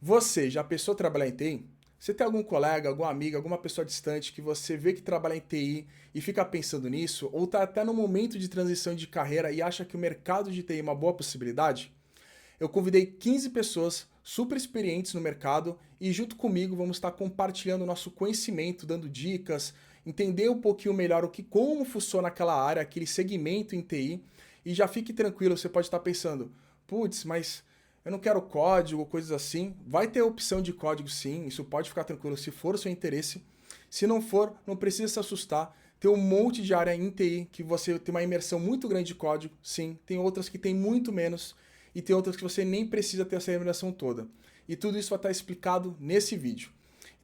Você já pensou em trabalhar em TI? Você tem algum colega, alguma amiga, alguma pessoa distante que você vê que trabalha em TI e fica pensando nisso? Ou está até no momento de transição de carreira e acha que o mercado de TI é uma boa possibilidade? Eu convidei 15 pessoas super experientes no mercado e junto comigo vamos estar compartilhando nosso conhecimento, dando dicas, entender um pouquinho melhor como funciona aquela área, aquele segmento em TI. E já fique tranquilo, você pode estar pensando, putz, mas eu não quero código, coisas assim. Vai ter opção de código sim, isso pode ficar tranquilo se for o seu interesse. Se não for, não precisa se assustar. Tem um monte de área em TI que você tem uma imersão muito grande de código, sim. Tem outras que tem muito menos e tem outras que você nem precisa ter essa imersão toda. E tudo isso vai estar explicado nesse vídeo.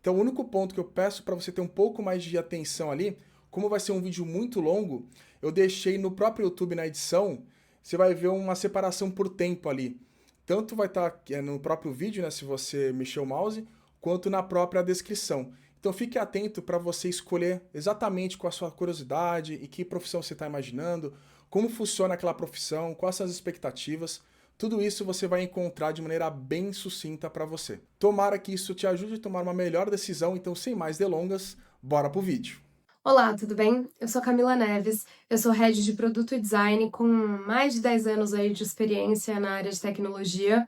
Então o único ponto que eu peço para você ter um pouco mais de atenção ali, como vai ser um vídeo muito longo, eu deixei no próprio YouTube na edição, você vai ver uma separação por tempo ali. Tanto vai estar no próprio vídeo, né, se você mexer o mouse, quanto na própria descrição. Então fique atento para você escolher exatamente qual a sua curiosidade e que profissão você está imaginando, como funciona aquela profissão, quais são as expectativas. Tudo isso você vai encontrar de maneira bem sucinta para você. Tomara que isso te ajude a tomar uma melhor decisão, então sem mais delongas, bora pro vídeo. Olá, tudo bem? Eu sou Camila Neves, eu sou Head de Produto e Design com mais de 10 anos aí de experiência na área de tecnologia.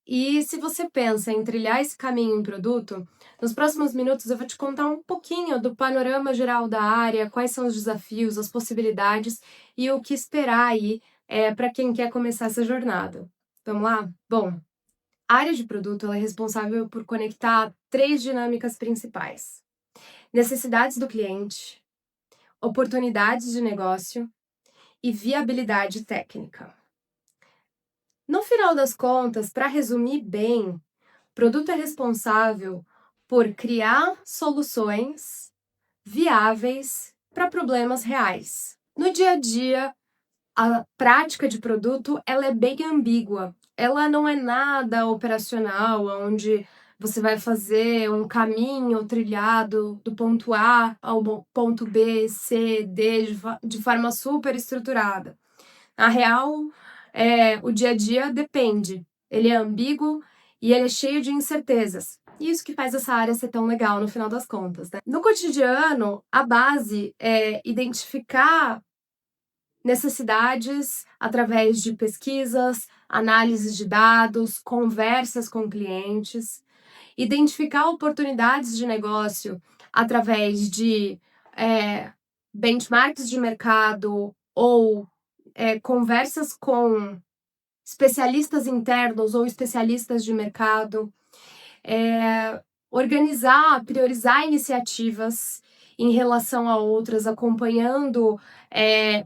E se você pensa em trilhar esse caminho em produto, nos próximos minutos eu vou te contar um pouquinho do panorama geral da área, quais são os desafios, as possibilidades e o que esperar aí para quem quer começar essa jornada. Vamos lá? Bom, a área de produto ela é responsável por conectar três dinâmicas principais: necessidades do cliente, oportunidades de negócio e viabilidade técnica. No final das contas, para resumir bem, o produto é responsável por criar soluções viáveis para problemas reais. No dia a dia, a prática de produto ela é bem ambígua. Ela não é nada operacional, onde você vai fazer um caminho trilhado do ponto A ao ponto B, C, D, de forma super estruturada. Na real, o dia a dia depende. Ele é ambíguo e ele é cheio de incertezas. Isso que faz essa área ser tão legal no final das contas, né? No cotidiano, a base é identificar necessidades através de pesquisas, análises de dados, conversas com clientes, identificar oportunidades de negócio através de benchmarks de mercado ou conversas com especialistas internos ou especialistas de mercado, organizar, priorizar iniciativas em relação a outras, acompanhando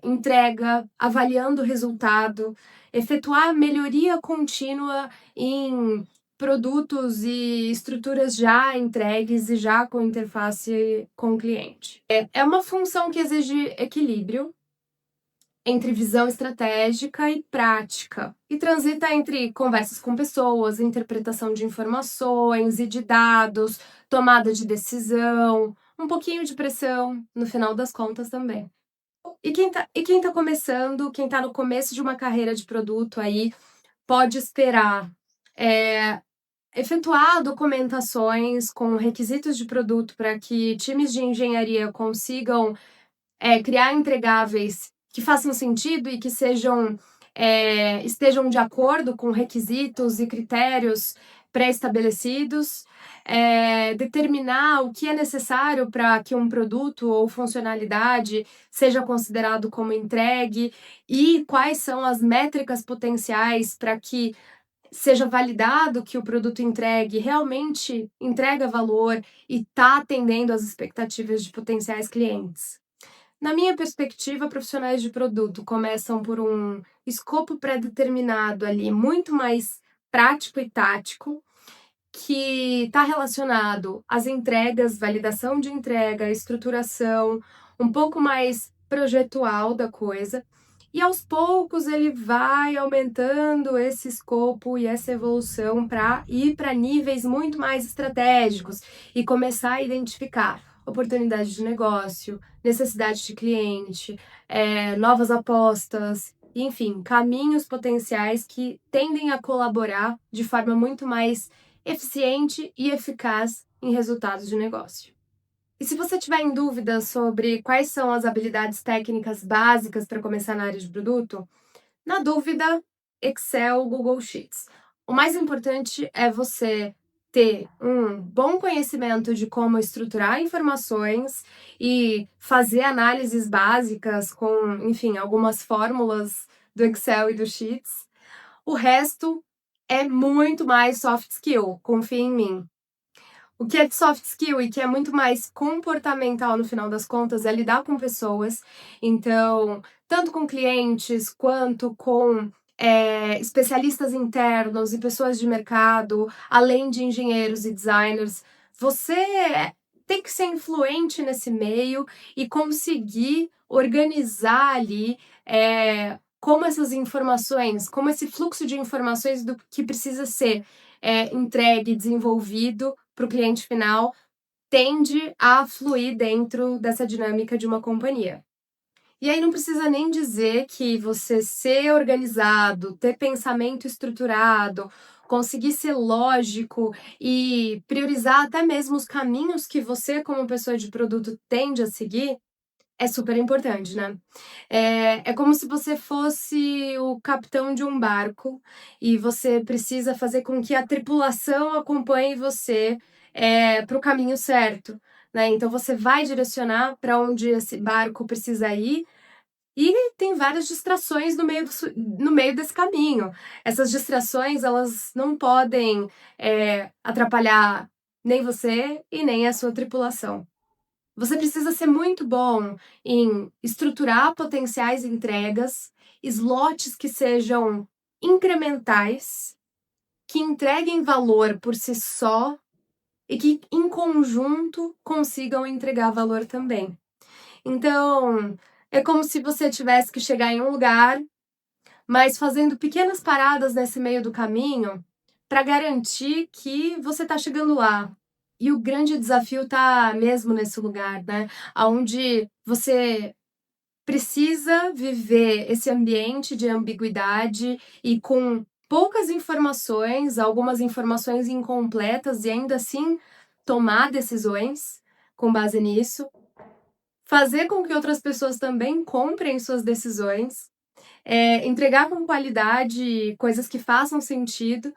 entrega, avaliando o resultado, efetuar melhoria contínua em produtos e estruturas já entregues e já com interface com o cliente. É uma função que exige equilíbrio entre visão estratégica e prática, e transita entre conversas com pessoas, interpretação de informações e de dados, tomada de decisão, um pouquinho de pressão, no final das contas também. E quem tá começando, quem tá no começo de uma carreira de produto aí, pode esperar efetuar documentações com requisitos de produto para que times de engenharia consigam criar entregáveis que façam sentido e que estejam de acordo com requisitos e critérios pré-estabelecidos, determinar o que é necessário para que um produto ou funcionalidade seja considerado como entregue e quais são as métricas potenciais para que seja validado que o produto entregue realmente entrega valor e está atendendo às expectativas de potenciais clientes. Na minha perspectiva, profissionais de produto começam por um escopo pré-determinado ali, muito mais prático e tático, que está relacionado às entregas, validação de entrega, estruturação, um pouco mais projetual da coisa. E aos poucos ele vai aumentando esse escopo e essa evolução para ir para níveis muito mais estratégicos e começar a identificar oportunidades de negócio, necessidade de cliente, novas apostas, enfim, caminhos potenciais que tendem a colaborar de forma muito mais eficiente e eficaz em resultados de negócio. E se você tiver em dúvida sobre quais são as habilidades técnicas básicas para começar na área de produto, na dúvida, Excel, Google Sheets. O mais importante é você ter um bom conhecimento de como estruturar informações e fazer análises básicas com, enfim, algumas fórmulas do Excel e do Sheets. O resto é muito mais soft skill, confia em mim. O que é de soft skill e que é muito mais comportamental no final das contas é lidar com pessoas. Então, tanto com clientes quanto com especialistas internos e pessoas de mercado, além de engenheiros e designers. Você tem que ser influente nesse meio e conseguir organizar ali como essas informações, como esse fluxo de informações do que precisa ser entregue, desenvolvido para o cliente final, tende a fluir dentro dessa dinâmica de uma companhia. E aí não precisa nem dizer que você ser organizado, ter pensamento estruturado, conseguir ser lógico e priorizar até mesmo os caminhos que você, como pessoa de produto, tende a seguir, é super importante, né? É como se você fosse o capitão de um barco e você precisa fazer com que a tripulação acompanhe você para o caminho certo, né? Então você vai direcionar para onde esse barco precisa ir e tem várias distrações no meio desse caminho. Essas distrações, elas não podem atrapalhar nem você e nem a sua tripulação. Você precisa ser muito bom em estruturar potenciais entregas, slots que sejam incrementais, que entreguem valor por si só e que, em conjunto, consigam entregar valor também. Então, é como se você tivesse que chegar em um lugar, mas fazendo pequenas paradas nesse meio do caminho para garantir que você está chegando lá. E o grande desafio está mesmo nesse lugar, né? Onde você precisa viver esse ambiente de ambiguidade e com poucas informações, algumas informações incompletas e ainda assim tomar decisões com base nisso, fazer com que outras pessoas também comprem suas decisões, entregar com qualidade coisas que façam sentido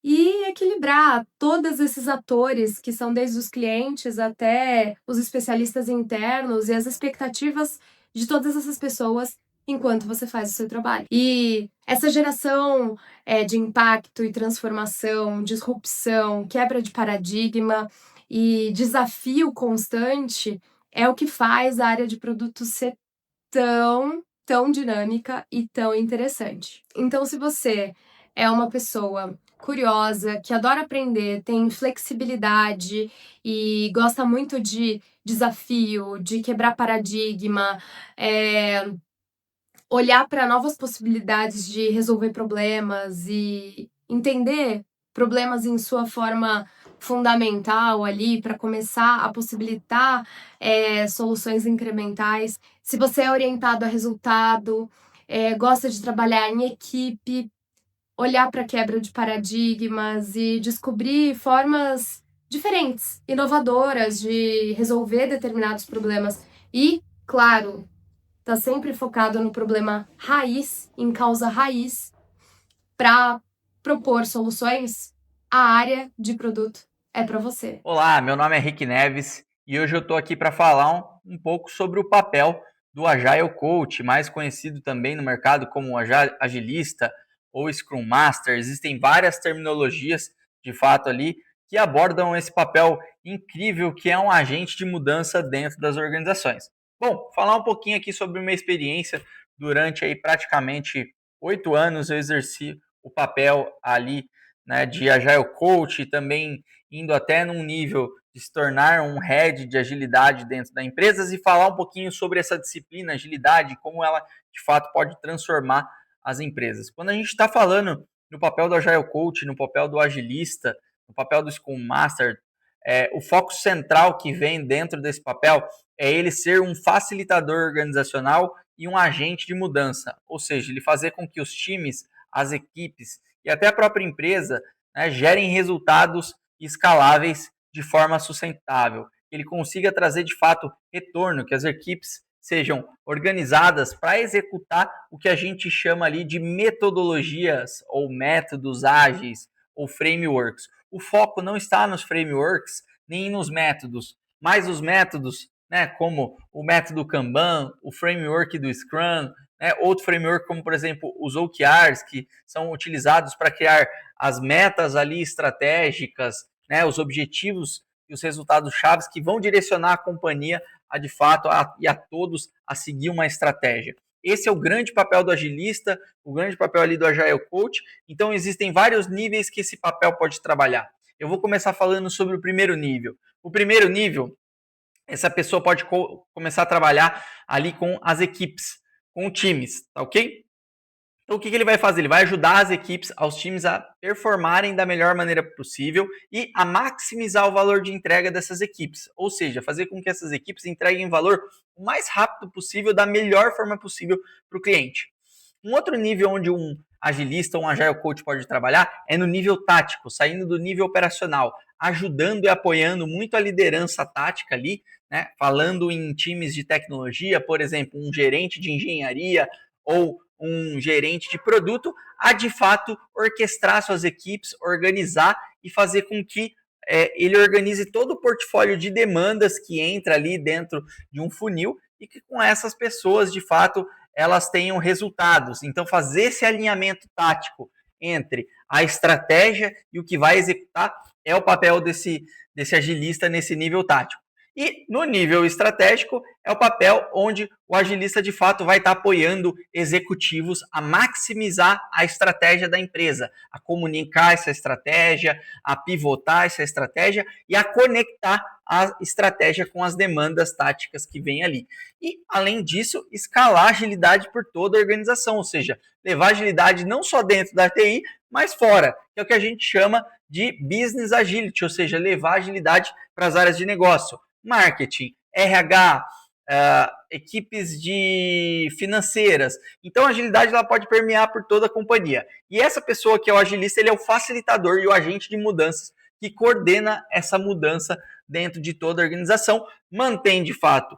e equilibrar todos esses atores, que são desde os clientes até os especialistas internos e as expectativas de todas essas pessoas enquanto você faz o seu trabalho. E essa geração de impacto e transformação, disrupção, quebra de paradigma e desafio constante é o que faz a área de produto ser tão dinâmica e tão interessante. Então, se você é uma pessoa curiosa, que adora aprender, tem flexibilidade e gosta muito de desafio, de quebrar paradigma, olhar para novas possibilidades de resolver problemas e entender problemas em sua forma fundamental ali para começar a possibilitar soluções incrementais. Se você é orientado a resultado, gosta de trabalhar em equipe, olhar para a quebra de paradigmas e descobrir formas diferentes, inovadoras de resolver determinados problemas e, claro, tá sempre focado no problema raiz, em causa raiz, para propor soluções, a área de produto é para você. Olá, meu nome é Rick Neves e hoje eu estou aqui para falar um pouco sobre o papel do Agile Coach, mais conhecido também no mercado como Agilista ou Scrum Master. Existem várias terminologias, de fato, ali que abordam esse papel incrível que é um agente de mudança dentro das organizações. Bom, falar um pouquinho aqui sobre uma experiência durante aí praticamente 8 anos eu exerci o papel ali, né, de Agile Coach, também indo até num nível de se tornar um head de agilidade dentro da empresa e falar um pouquinho sobre essa disciplina, agilidade, como ela de fato pode transformar as empresas. Quando a gente está falando no papel do Agile Coach, no papel do agilista, no papel do Scrum Master, o foco central que vem dentro desse papel é ele ser um facilitador organizacional e um agente de mudança, ou seja, ele fazer com que os times, as equipes e até a própria empresa né, gerem resultados escaláveis de forma sustentável, que ele consiga trazer de fato retorno, que as equipes sejam organizadas para executar o que a gente chama ali de metodologias ou métodos ágeis ou frameworks. O foco não está nos frameworks nem nos métodos, mas os métodos, né, como o método Kanban, o framework do Scrum, né, outro framework como, por exemplo, os OKRs, que são utilizados para criar as metas ali estratégicas, né, os objetivos e os resultados chaves que vão direcionar a companhia a de fato e a todos a seguir uma estratégia. Esse é o grande papel do agilista, o grande papel ali do Agile Coach. Então existem vários níveis que esse papel pode trabalhar. Eu vou começar falando sobre o primeiro nível. O primeiro nível, essa pessoa pode começar a trabalhar ali com as equipes, com times, tá ok? Então, o que ele vai fazer? Ele vai ajudar as equipes, aos times a performarem da melhor maneira possível e a maximizar o valor de entrega dessas equipes. Ou seja, fazer com que essas equipes entreguem valor o mais rápido possível, da melhor forma possível para o cliente. Um outro nível onde um agilista, um Agile Coach pode trabalhar é no nível tático, saindo do nível operacional, ajudando e apoiando muito a liderança tática ali, né? Falando em times de tecnologia, por exemplo, um gerente de engenharia ou um gerente de produto, a de fato orquestrar suas equipes, organizar e fazer com que ele organize todo o portfólio de demandas que entra ali dentro de um funil e que com essas pessoas, de fato, elas tenham resultados. Então, fazer esse alinhamento tático entre a estratégia e o que vai executar é o papel desse agilista nesse nível tático. E no nível estratégico é o papel onde o agilista de fato vai estar apoiando executivos a maximizar a estratégia da empresa, a comunicar essa estratégia, a pivotar essa estratégia e a conectar a estratégia com as demandas táticas que vem ali. E, além disso, escalar a agilidade por toda a organização, ou seja, levar agilidade não só dentro da TI, mas fora, que é o que a gente chama de business agility, ou seja, levar agilidade para as áreas de negócio. Marketing, RH, equipes de financeiras. Então, a agilidade ela pode permear por toda a companhia. E essa pessoa que é o agilista, ele é o facilitador e o agente de mudanças que coordena essa mudança dentro de toda a organização, mantém de fato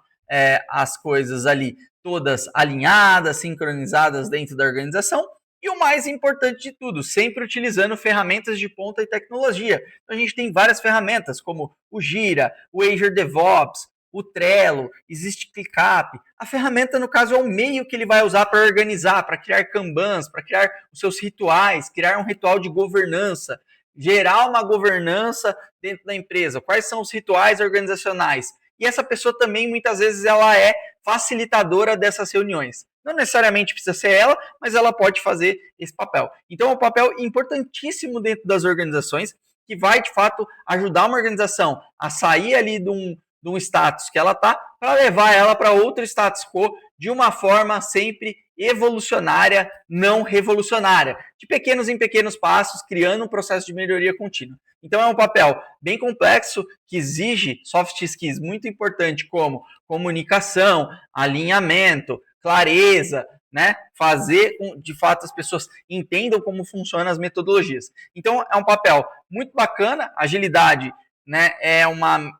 as coisas ali todas alinhadas, sincronizadas dentro da organização. E o mais importante de tudo, sempre utilizando ferramentas de ponta e tecnologia. Então, a gente tem várias ferramentas, como o Gira, o Azure DevOps, o Trello, existe ClickUp. A ferramenta, no caso, é o meio que ele vai usar para organizar, para criar Kanbans, para criar os seus rituais, criar um ritual de governança, gerar uma governança dentro da empresa. Quais são os rituais organizacionais? E essa pessoa também, muitas vezes, ela é facilitadora dessas reuniões. Não necessariamente precisa ser ela, mas ela pode fazer esse papel. Então, é um papel importantíssimo dentro das organizações que vai, de fato, ajudar uma organização a sair ali de um status que ela está para levar ela para outro status quo de uma forma sempre evolucionária, não revolucionária, de pequenos em pequenos passos, criando um processo de melhoria contínua. Então, é um papel bem complexo que exige soft skills muito importantes como comunicação, alinhamento, clareza, né? Fazer com de fato as pessoas entendam como funcionam as metodologias. Então, é um papel muito bacana. Agilidade, né, é uma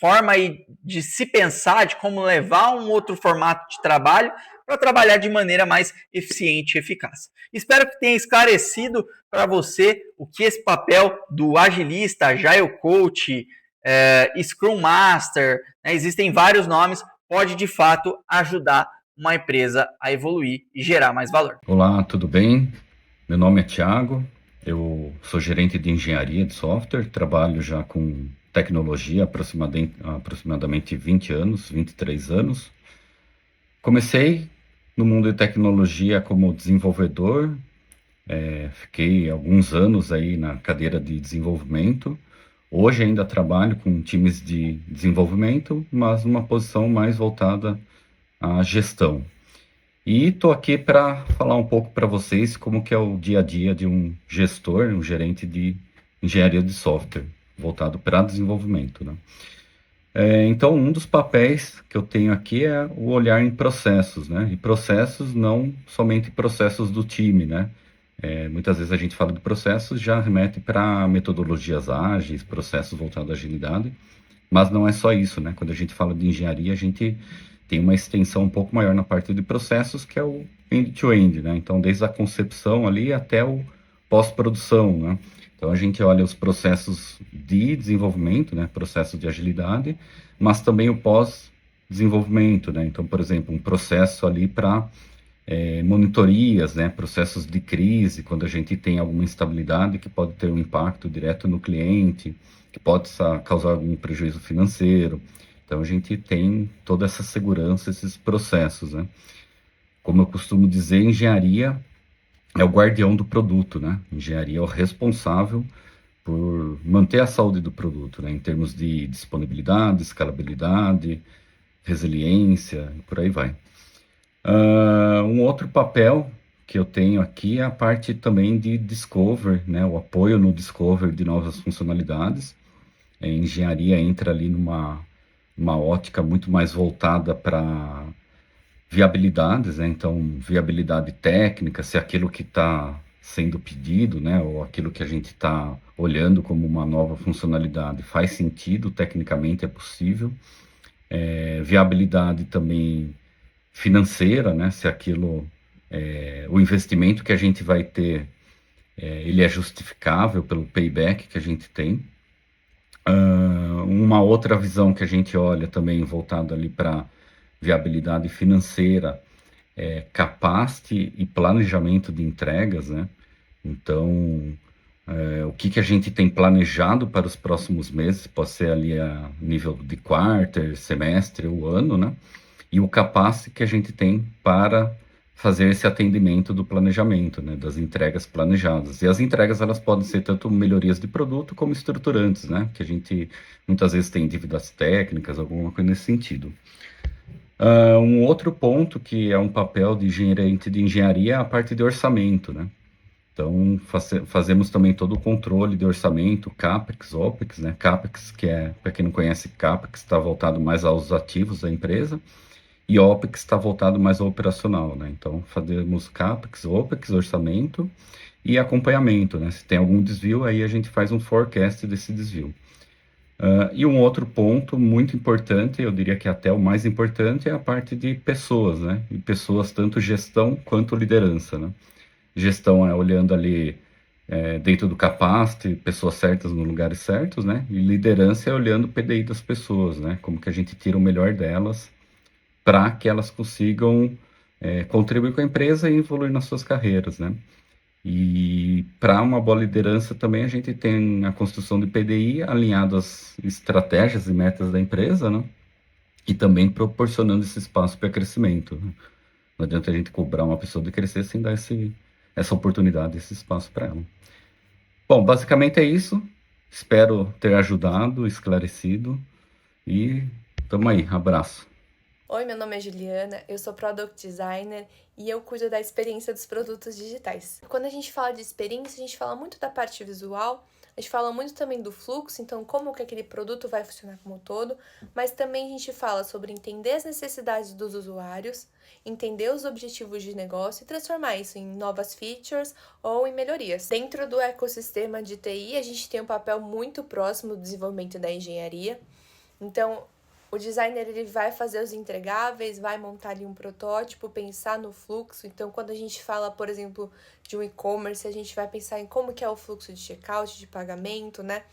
forma aí de se pensar, de como levar um outro formato de trabalho para trabalhar de maneira mais eficiente e eficaz. Espero que tenha esclarecido para você o que esse papel do agilista, Agile Coach, Scrum Master, né, existem vários nomes, pode de fato ajudar uma empresa a evoluir e gerar mais valor. Olá, tudo bem? Meu nome é Thiago, eu sou gerente de engenharia de software, trabalho já com tecnologia há aproximadamente 20 anos, 23 anos. Comecei no mundo de tecnologia como desenvolvedor, fiquei alguns anos aí na cadeira de desenvolvimento. Hoje ainda trabalho com times de desenvolvimento, mas numa posição mais voltada à gestão. E estou aqui para falar um pouco para vocês como que é o dia a dia de um gestor, um gerente de engenharia de software, voltado para desenvolvimento, né? Então, um dos papéis que eu tenho aqui é o olhar em processos, né? E processos não somente processos do time, né? Muitas vezes a gente fala de processos, já remete para metodologias ágeis, processos voltados à agilidade, mas não é só isso, né? Quando a gente fala de engenharia, a gente tem uma extensão um pouco maior na parte de processos, que é o end-to-end, né? Então, desde a concepção ali até o pós-produção, né? Então, a gente olha os processos de desenvolvimento, né? Processos de agilidade, mas também o pós-desenvolvimento, né? Então, por exemplo, um processo ali para monitorias, né, processos de crise, quando a gente tem alguma instabilidade que pode ter um impacto direto no cliente, que pode causar algum prejuízo financeiro. Então, a gente tem toda essa segurança, esses processos, né? Como eu costumo dizer, engenharia é o guardião do produto, né? Engenharia é o responsável por manter a saúde do produto, né? Em termos de disponibilidade, escalabilidade, resiliência, e por aí vai. Um outro papel que eu tenho aqui é a parte também de discover, né? O apoio no discover de novas funcionalidades. A engenharia entra ali uma ótica muito mais voltada para viabilidades, né? Então, viabilidade técnica, se aquilo que está sendo pedido, né? Ou aquilo que a gente está olhando como uma nova funcionalidade faz sentido, tecnicamente é possível. Viabilidade também financeira, né? Se aquilo, o investimento que a gente vai ter, ele é justificável pelo payback que a gente tem. Uma outra visão que a gente olha também voltada ali para viabilidade financeira, capacity e planejamento de entregas, né? Então, o que a gente tem planejado para os próximos meses, pode ser ali a nível de quarter, semestre ou ano, né? E o capacity que a gente tem para fazer esse atendimento do planejamento, né, das entregas planejadas. E as entregas, elas podem ser tanto melhorias de produto como estruturantes, né, que a gente muitas vezes tem dívidas técnicas, alguma coisa nesse sentido. Um outro ponto que é um papel de gerente de engenharia é a parte de orçamento, né. Então, fazemos também todo o controle de orçamento, CAPEX, OPEX, né? CAPEX, que é, para quem não conhece, CAPEX está voltado mais aos ativos da empresa, e OPEX está voltado mais ao operacional, né? Então, fazemos CAPEX, OPEX, orçamento e acompanhamento, né? Se tem algum desvio, aí a gente faz um forecast desse desvio. E um outro ponto muito importante, eu diria que até o mais importante, é a parte de pessoas, né? E pessoas, tanto gestão quanto liderança, né? Gestão é olhando ali dentro do capacity, pessoas certas nos lugares certos, né? E liderança é olhando o PDI das pessoas, né? Como que a gente tira o melhor delas para que elas consigam contribuir com a empresa e evoluir nas suas carreiras, né? E para uma boa liderança também a gente tem a construção de PDI alinhado às estratégias e metas da empresa, né? E também proporcionando esse espaço para crescimento, né? Não adianta a gente cobrar uma pessoa de crescer sem dar essa oportunidade, esse espaço para ela. Bom, basicamente é isso. Espero ter ajudado, esclarecido e tamo aí. Abraço. Oi, meu nome é Juliana, eu sou Product Designer e eu cuido da experiência dos produtos digitais. Quando a gente fala de experiência, a gente fala muito da parte visual, a gente fala muito também do fluxo, então como que aquele produto vai funcionar como um todo, mas também a gente fala sobre entender as necessidades dos usuários, entender os objetivos de negócio e transformar isso em novas features ou em melhorias. Dentro do ecossistema de TI, a gente tem um papel muito próximo do desenvolvimento da engenharia, então o designer ele vai fazer os entregáveis, vai montar ali um protótipo, pensar no fluxo. Então, quando a gente fala, por exemplo, de um e-commerce, a gente vai pensar em como que é o fluxo de checkout, de pagamento, né?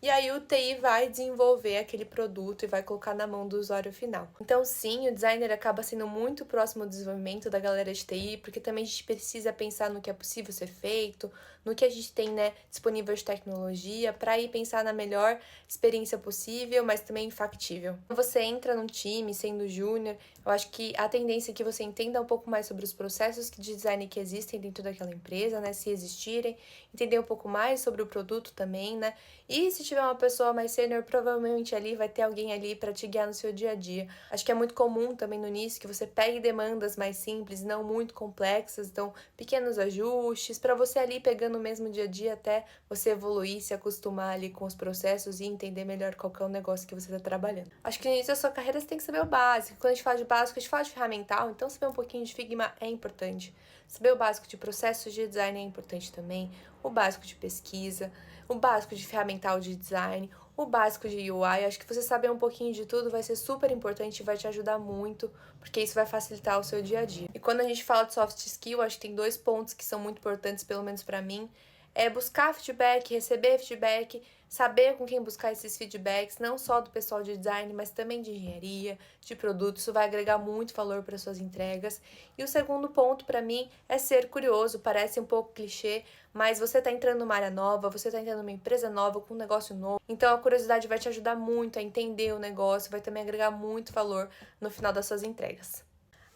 E aí o TI vai desenvolver aquele produto e vai colocar na mão do usuário final. Então, sim, o designer acaba sendo muito próximo do desenvolvimento da galera de TI, porque também a gente precisa pensar no que é possível ser feito, no que a gente tem, né, disponível de tecnologia, para ir pensar na melhor experiência possível, mas também factível. Quando você entra num time sendo júnior, eu acho que a tendência é que você entenda um pouco mais sobre os processos de design que existem dentro daquela empresa, né, se existirem, entender um pouco mais sobre o produto também, né, e se tiver uma pessoa mais sênior, provavelmente ali vai ter alguém ali para te guiar no seu dia a dia. Acho que é muito comum também no início que você pegue demandas mais simples, não muito complexas, então pequenos ajustes, para você ali pegando o mesmo dia a dia até você evoluir, se acostumar ali com os processos e entender melhor qual que é o negócio que você está trabalhando. Acho que no início da sua carreira você tem que saber o básico. Quando a gente fala de básico, a gente fala de ferramental, então saber um pouquinho de Figma é importante. Saber o básico de processos de design é importante também, o básico de pesquisa, o básico de ferramental de design, o básico de UI. Acho que você saber um pouquinho de tudo vai ser super importante e vai te ajudar muito, porque isso vai facilitar o seu dia a dia. E quando a gente fala de soft skill, acho que tem 2 pontos que são muito importantes, pelo menos para mim, é buscar feedback, receber feedback, saber com quem buscar esses feedbacks, não só do pessoal de design, mas também de engenharia, de produto. Isso vai agregar muito valor para suas entregas. E o segundo ponto para mim é ser curioso. Parece um pouco clichê, mas você está entrando numa área nova, você está entrando numa empresa nova, com um negócio novo. Então a curiosidade vai te ajudar muito a entender o negócio, vai também agregar muito valor no final das suas entregas.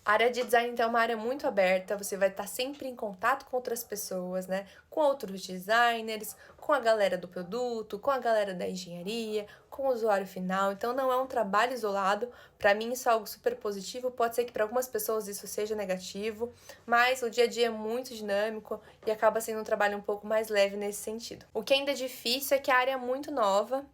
A área de design, então, é uma área muito aberta, você vai estar sempre em contato com outras pessoas, né? Com outros designers, com a galera do produto, com a galera da engenharia, com o usuário final. Então, não é um trabalho isolado. Para mim, isso é algo super positivo. Pode ser que para algumas pessoas isso seja negativo, mas o dia a dia é muito dinâmico e acaba sendo um trabalho um pouco mais leve nesse sentido. O que ainda é difícil é que a área é muito nova,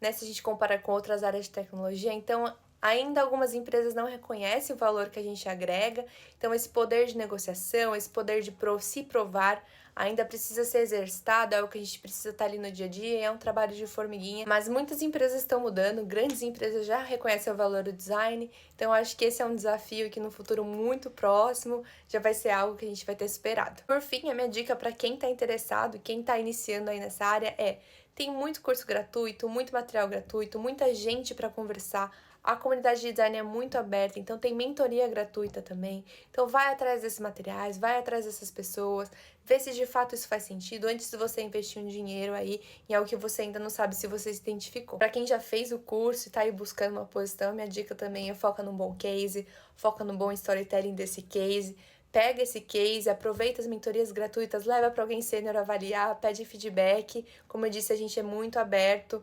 né? Se a gente comparar com outras áreas de tecnologia, então ainda algumas empresas não reconhecem o valor que a gente agrega, então esse poder de negociação, esse poder de se provar ainda precisa ser exercitado, é o que a gente precisa estar ali no dia a dia, é um trabalho de formiguinha, mas muitas empresas estão mudando, grandes empresas já reconhecem o valor do design, então acho que esse é um desafio que no futuro muito próximo já vai ser algo que a gente vai ter superado. Por fim, a minha dica para quem está interessado, quem está iniciando aí nessa área é: tem muito curso gratuito, muito material gratuito, muita gente para conversar. A comunidade de design é muito aberta, então tem mentoria gratuita também. Então vai atrás desses materiais, vai atrás dessas pessoas, vê se de fato isso faz sentido antes de você investir um dinheiro aí em algo que você ainda não sabe se você se identificou. Para quem já fez o curso e tá aí buscando uma posição, minha dica também é foca num bom case, foca num bom storytelling desse case. Pega esse case, aproveita as mentorias gratuitas, leva para alguém sênior avaliar, pede feedback. Como eu disse, a gente é muito aberto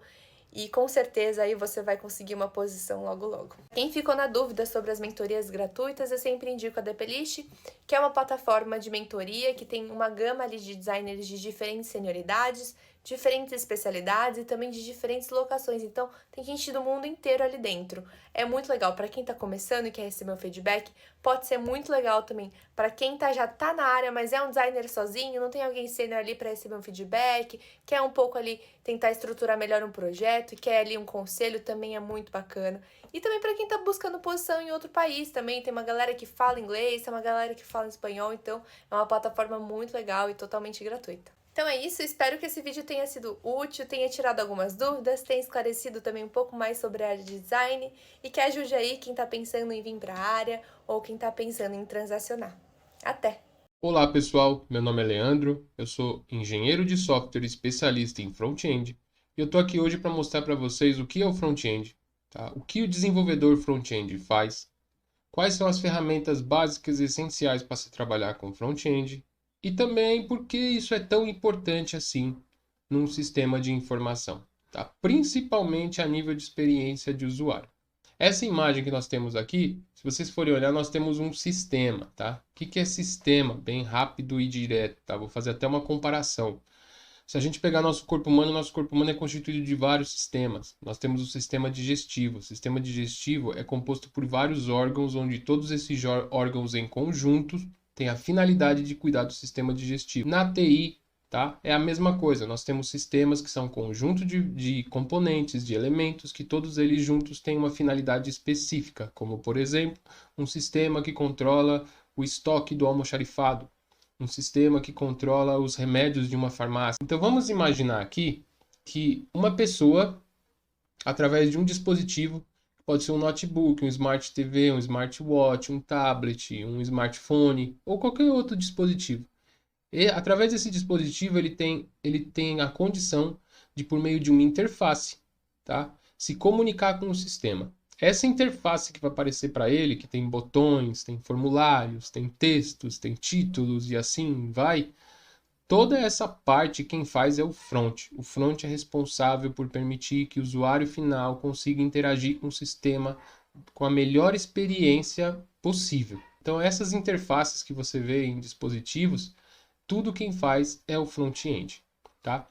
e com certeza aí você vai conseguir uma posição logo logo. Quem ficou na dúvida sobre as mentorias gratuitas, eu sempre indico a DPList, que é uma plataforma de mentoria que tem uma gama ali de designers de diferentes senioridades, diferentes especialidades e também de diferentes locações. Então, tem gente do mundo inteiro ali dentro. É muito legal para quem está começando e quer receber um feedback. Pode ser muito legal também para quem já tá na área, mas é um designer sozinho, não tem alguém sênior ali para receber um feedback, quer um pouco ali tentar estruturar melhor um projeto e quer ali um conselho, também é muito bacana. E também para quem está buscando posição em outro país também, tem uma galera que fala inglês, tem uma galera que fala espanhol, então é uma plataforma muito legal e totalmente gratuita. Então é isso, espero que esse vídeo tenha sido útil, tenha tirado algumas dúvidas, tenha esclarecido também um pouco mais sobre a área de design e que ajude aí quem está pensando em vir para a área ou quem está pensando em transacionar. Até! Olá pessoal, meu nome é Leandro, eu sou engenheiro de software especialista em front-end e eu estou aqui hoje para mostrar para vocês o que é o front-end, tá? O que o desenvolvedor front-end faz, quais são as ferramentas básicas e essenciais para se trabalhar com front-end e também por que isso é tão importante assim num sistema de informação, tá? Principalmente a nível de experiência de usuário. Essa imagem que nós temos aqui, se vocês forem olhar, nós temos um sistema, tá? O que é sistema? Bem rápido e direto, tá? Vou fazer até uma comparação. Se a gente pegar nosso corpo humano é constituído de vários sistemas. Nós temos o sistema digestivo. O sistema digestivo é composto por vários órgãos, onde todos esses órgãos em conjunto têm a finalidade de cuidar do sistema digestivo. Na TI, tá? É a mesma coisa, nós temos sistemas que são um conjunto de componentes, de elementos, que todos eles juntos têm uma finalidade específica, como por exemplo, um sistema que controla o estoque do almoxarifado, um sistema que controla os remédios de uma farmácia. Então vamos imaginar aqui que uma pessoa, através de um dispositivo, pode ser um notebook, um smart TV, um smartwatch, um tablet, um smartphone ou qualquer outro dispositivo. E, através desse dispositivo, ele tem a condição de, por meio de uma interface, tá, se comunicar com o sistema. Essa interface que vai aparecer para ele, que tem botões, tem formulários, tem textos, tem títulos e assim vai, Toda essa parte quem faz é o front. O front é responsável por permitir que o usuário final consiga interagir com o sistema com a melhor experiência possível. Então essas interfaces que você vê em dispositivos, tudo quem faz é o front-end, tá?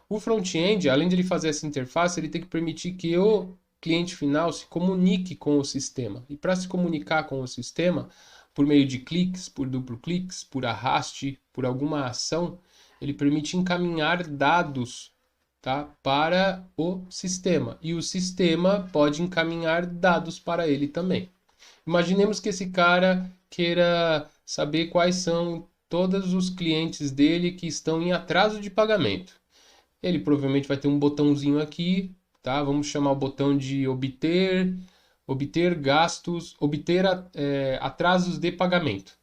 O front-end, além de ele fazer essa interface, ele tem que permitir que o cliente final se comunique com o sistema. E para se comunicar com o sistema, por meio de cliques, por duplo cliques, por arraste, por alguma ação, ele permite encaminhar dados, tá, para o sistema. E o sistema pode encaminhar dados para ele também. Imaginemos que esse cara queira saber quais são todos os clientes dele que estão em atraso de pagamento. Ele provavelmente vai ter um botãozinho aqui, tá? Vamos chamar o botão de obter gastos, atrasos de pagamento.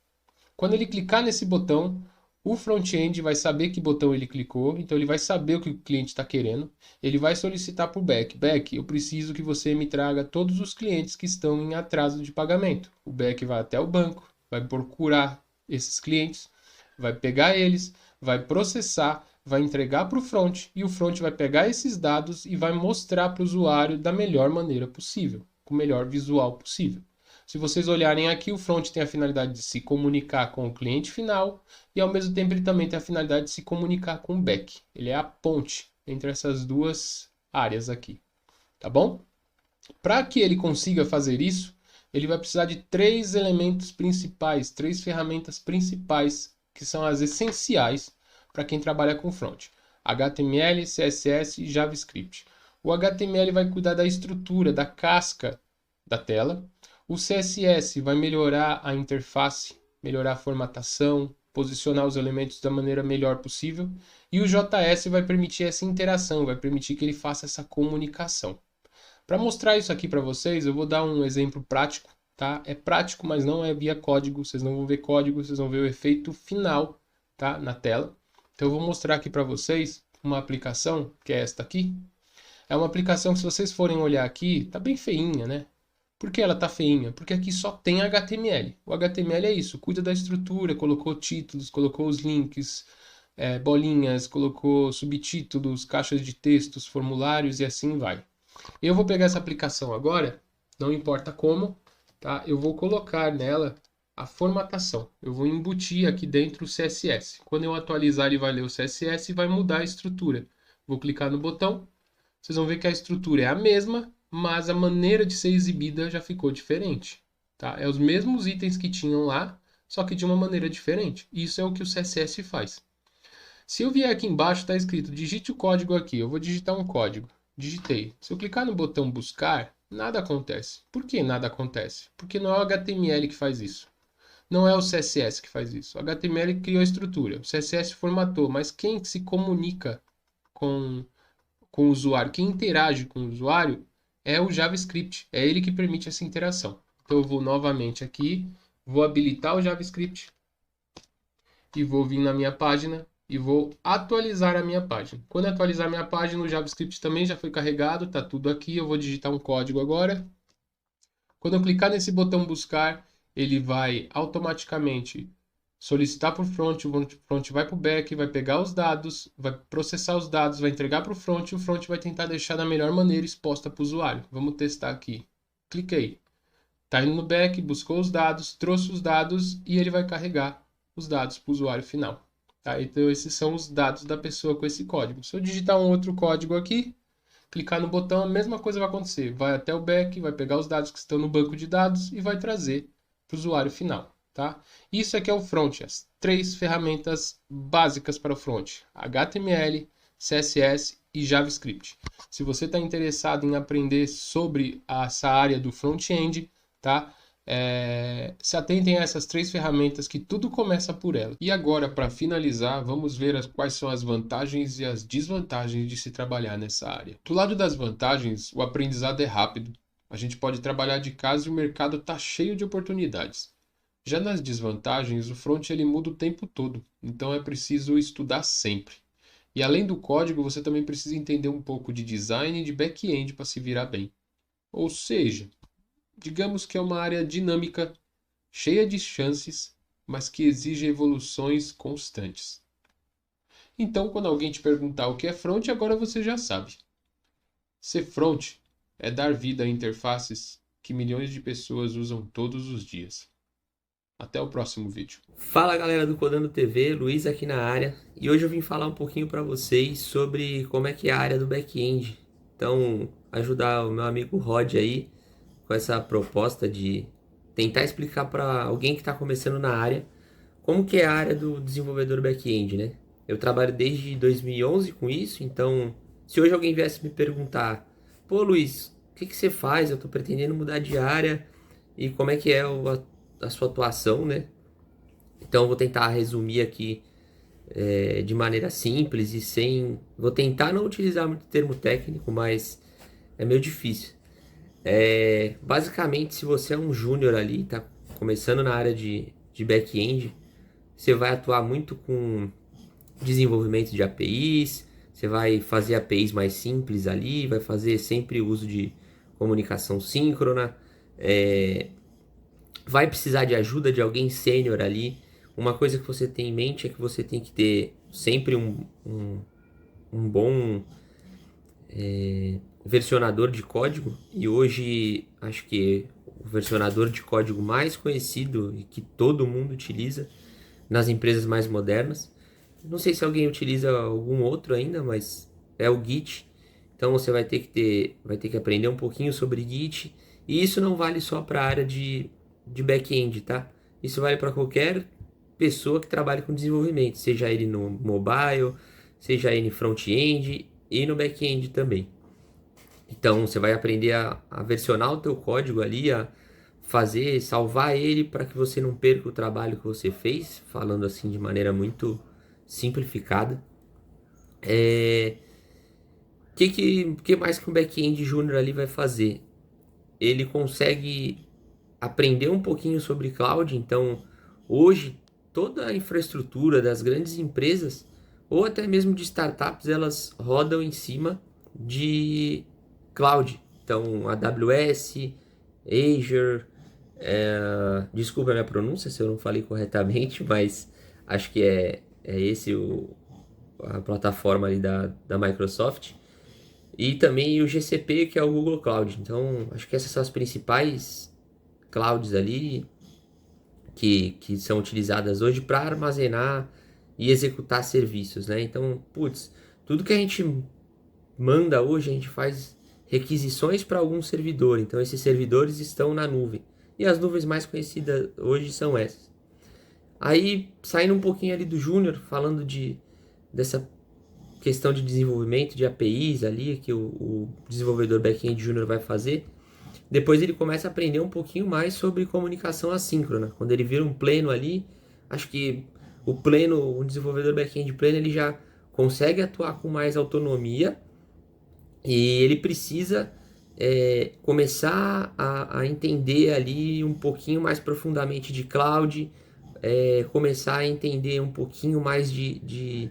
Quando ele clicar nesse botão, o front-end vai saber que botão ele clicou, então ele vai saber o que o cliente está querendo. Ele vai solicitar para o back. Back, eu preciso que você me traga todos os clientes que estão em atraso de pagamento. O back vai até o banco, vai procurar esses clientes, vai pegar eles, vai processar, vai entregar para o front e o front vai pegar esses dados e vai mostrar para o usuário da melhor maneira possível, com o melhor visual possível. Se vocês olharem aqui, o front tem a finalidade de se comunicar com o cliente final e ao mesmo tempo ele também tem a finalidade de se comunicar com o back. Ele é a ponte entre essas duas áreas aqui, tá bom? Para que ele consiga fazer isso, ele vai precisar de três elementos principais, três ferramentas principais que são as essenciais para quem trabalha com front: HTML, CSS e JavaScript. O HTML vai cuidar da estrutura, da casca da tela. O CSS vai melhorar a interface, melhorar a formatação, posicionar os elementos da maneira melhor possível. E o JS vai permitir essa interação, vai permitir que ele faça essa comunicação. Para mostrar isso aqui para vocês, eu vou dar um exemplo prático, tá? É prático, mas não é via código. Vocês não vão ver código, vocês vão ver o efeito final, tá? Na tela. Então eu vou mostrar aqui para vocês uma aplicação, que é esta aqui. É uma aplicação que, se vocês forem olhar aqui, tá bem feinha, né? Por que ela tá feinha? Porque aqui só tem HTML. O HTML é isso, cuida da estrutura, colocou títulos, colocou os links, bolinhas, colocou subtítulos, caixas de textos, formulários e assim vai. Eu vou pegar essa aplicação agora, não importa como, tá? Eu vou colocar nela a formatação. Eu vou embutir aqui dentro o CSS. Quando eu atualizar, ele vai ler o CSS e vai mudar a estrutura. Vou clicar no botão, vocês vão ver que a estrutura é a mesma, mas a maneira de ser exibida já ficou diferente, tá? É os mesmos itens que tinham lá, só que de uma maneira diferente. Isso é o que o CSS faz. Se eu vier aqui embaixo, está escrito digite o código aqui. Eu vou digitar um código. Digitei. Se eu clicar no botão buscar, nada acontece. Por que nada acontece? Porque não é o HTML que faz isso. Não é o CSS que faz isso. O HTML criou a estrutura. O CSS formatou. Mas quem se comunica com o usuário, quem interage com o usuário, é o JavaScript. É ele que permite essa interação. Então eu vou novamente aqui, vou habilitar o JavaScript e vou vir na minha página e vou atualizar a minha página. Quando eu atualizar a minha página, o JavaScript também já foi carregado, tá tudo aqui. Eu vou digitar um código agora. Quando eu clicar nesse botão buscar, ele vai automaticamente solicitar para o front vai para o back, vai pegar os dados, vai processar os dados, vai entregar para o front e o front vai tentar deixar da melhor maneira exposta para o usuário. Vamos testar aqui. Cliquei. Está indo no back, buscou os dados, trouxe os dados e ele vai carregar os dados para o usuário final. Tá? Então esses são os dados da pessoa com esse código. Se eu digitar um outro código aqui, clicar no botão, a mesma coisa vai acontecer. Vai até o back, vai pegar os dados que estão no banco de dados e vai trazer para o usuário final. Tá? Isso aqui é o front, as três ferramentas básicas para o front: HTML, CSS e JavaScript. Se você está interessado em aprender sobre essa área do front-end, tá? Se atentem a essas três ferramentas que tudo começa por ela. E agora, para finalizar, vamos ver quais são as vantagens e as desvantagens de se trabalhar nessa área. Do lado das vantagens, o aprendizado é rápido. A gente pode trabalhar de casa e o mercado está cheio de oportunidades. Já nas desvantagens, o front ele muda o tempo todo, então é preciso estudar sempre. E além do código, você também precisa entender um pouco de design e de back-end para se virar bem. Ou seja, digamos que é uma área dinâmica, cheia de chances, mas que exige evoluções constantes. Então, quando alguém te perguntar o que é front, agora você já sabe. Ser front é dar vida a interfaces que milhões de pessoas usam todos os dias. Até o próximo vídeo. Fala galera do Codando TV, Luiz aqui na área, e hoje eu vim falar um pouquinho para vocês sobre como é que é a área do back-end. Então, ajudar o meu amigo Rod aí com essa proposta de tentar explicar para alguém que está começando na área como que é a área do desenvolvedor back-end, né? Eu trabalho desde 2011 com isso, então se hoje alguém viesse me perguntar, pô Luiz, o que você faz? Eu estou pretendendo mudar de área e como é que é a sua atuação, né? Então eu vou tentar resumir aqui de maneira simples e sem... Vou tentar não utilizar muito termo técnico, mas é meio difícil. Basicamente, se você é um júnior ali, tá começando na área de back-end, você vai atuar muito com desenvolvimento de APIs, você vai fazer APIs mais simples ali, vai fazer sempre uso de comunicação síncrona, vai precisar de ajuda de alguém sênior ali. Uma coisa que você tem em mente é que você tem que ter sempre um bom versionador de código, e hoje acho que o versionador de código mais conhecido e que todo mundo utiliza nas empresas mais modernas, não sei se alguém utiliza algum outro ainda, mas é o Git. Então você vai ter que aprender um pouquinho sobre Git, e isso não vale só para a área de back-end, tá? Isso vale para qualquer pessoa que trabalhe com desenvolvimento, seja ele no mobile, seja ele front-end e no back-end também. Então você vai aprender a versionar o teu código ali, a fazer, salvar ele para que você não perca o trabalho que você fez, falando assim de maneira muito simplificada. Que mais que um back-end júnior ali vai fazer? Ele consegue aprender um pouquinho sobre cloud. Então hoje toda a infraestrutura das grandes empresas ou até mesmo de startups, elas rodam em cima de cloud. Então AWS, Azure, desculpa a minha pronúncia se eu não falei corretamente, mas acho que é esse a plataforma ali da Microsoft, e também o GCP, que é o Google Cloud. Então acho que essas são as principais clouds ali que são utilizadas hoje para armazenar e executar serviços, né? Então, tudo que a gente manda hoje, a gente faz requisições para algum servidor. Então, esses servidores estão na nuvem. E as nuvens mais conhecidas hoje são essas. Aí, saindo um pouquinho ali do júnior, falando dessa questão de desenvolvimento de APIs ali, que o desenvolvedor back-end júnior vai fazer. Depois ele começa a aprender um pouquinho mais sobre comunicação assíncrona. Quando ele vira um pleno ali, acho que o desenvolvedor back-end pleno, ele já consegue atuar com mais autonomia, e ele precisa começar a entender ali um pouquinho mais profundamente de cloud, começar a entender um pouquinho mais de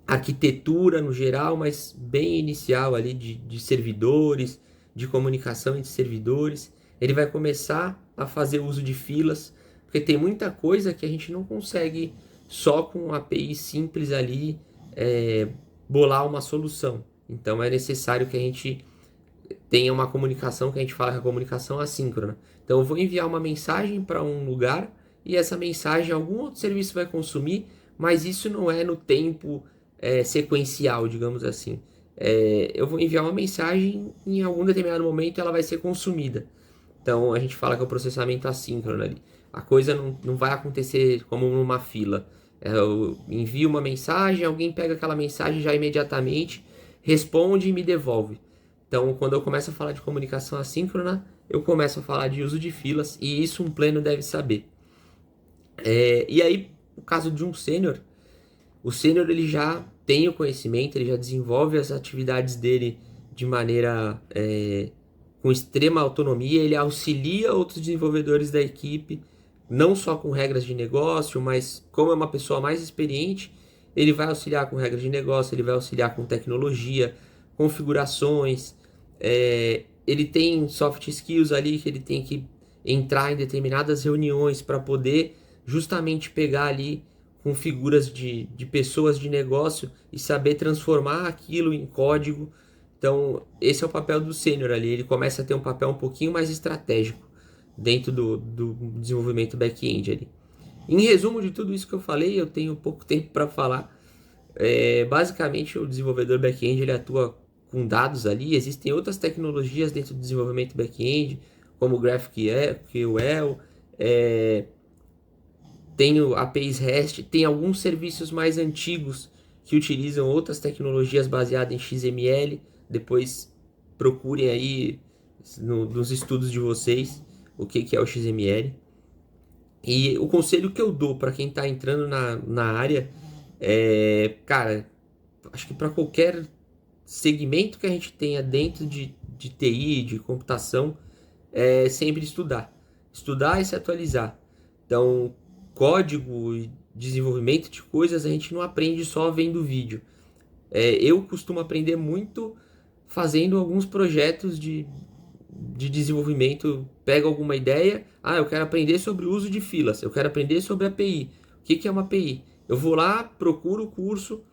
arquitetura no geral, mas bem inicial ali de servidores, de comunicação entre servidores. Ele vai começar a fazer uso de filas, porque tem muita coisa que a gente não consegue só com um API simples ali bolar uma solução. Então é necessário que a gente tenha uma comunicação, que a gente fala que é a comunicação assíncrona. Então eu vou enviar uma mensagem para um lugar, e essa mensagem algum outro serviço vai consumir, mas isso não é no tempo sequencial, digamos assim. Eu vou enviar uma mensagem, em algum determinado momento ela vai ser consumida. Então a gente fala que é o processamento assíncrono ali. A coisa não vai acontecer como numa fila. Eu envio uma mensagem, alguém pega aquela mensagem já imediatamente, responde e me devolve. Então quando eu começo a falar de comunicação assíncrona, eu começo a falar de uso de filas, e isso um pleno deve saber. E aí, no caso de um sênior, o sênior ele já tem o conhecimento, ele já desenvolve as atividades dele de maneira com extrema autonomia, ele auxilia outros desenvolvedores da equipe, não só com regras de negócio, mas como é uma pessoa mais experiente, ele vai auxiliar com regras de negócio, ele vai auxiliar com tecnologia, configurações, ele tem soft skills ali que ele tem que entrar em determinadas reuniões para poder justamente pegar ali com figuras de pessoas de negócio e saber transformar aquilo em código. Então, esse é o papel do sênior ali. Ele começa a ter um papel um pouquinho mais estratégico dentro do desenvolvimento back-end ali. Em resumo de tudo isso que eu falei, eu tenho pouco tempo para falar. Basicamente, o desenvolvedor back-end ele atua com dados ali. Existem outras tecnologias dentro do desenvolvimento back-end, como o GraphQL, tem o APIs REST, tem alguns serviços mais antigos que utilizam outras tecnologias baseadas em XML. Depois procurem aí nos estudos de vocês o que é o XML. E o conselho que eu dou para quem está entrando na área cara, acho que para qualquer segmento que a gente tenha dentro de TI, de computação, é sempre estudar. Estudar e se atualizar. Então, código e desenvolvimento de coisas a gente não aprende só vendo vídeo. Eu costumo aprender muito fazendo alguns projetos de desenvolvimento. Pego alguma ideia, eu quero aprender sobre o uso de filas, eu quero aprender sobre API. O que é uma API? Eu vou lá, procuro o curso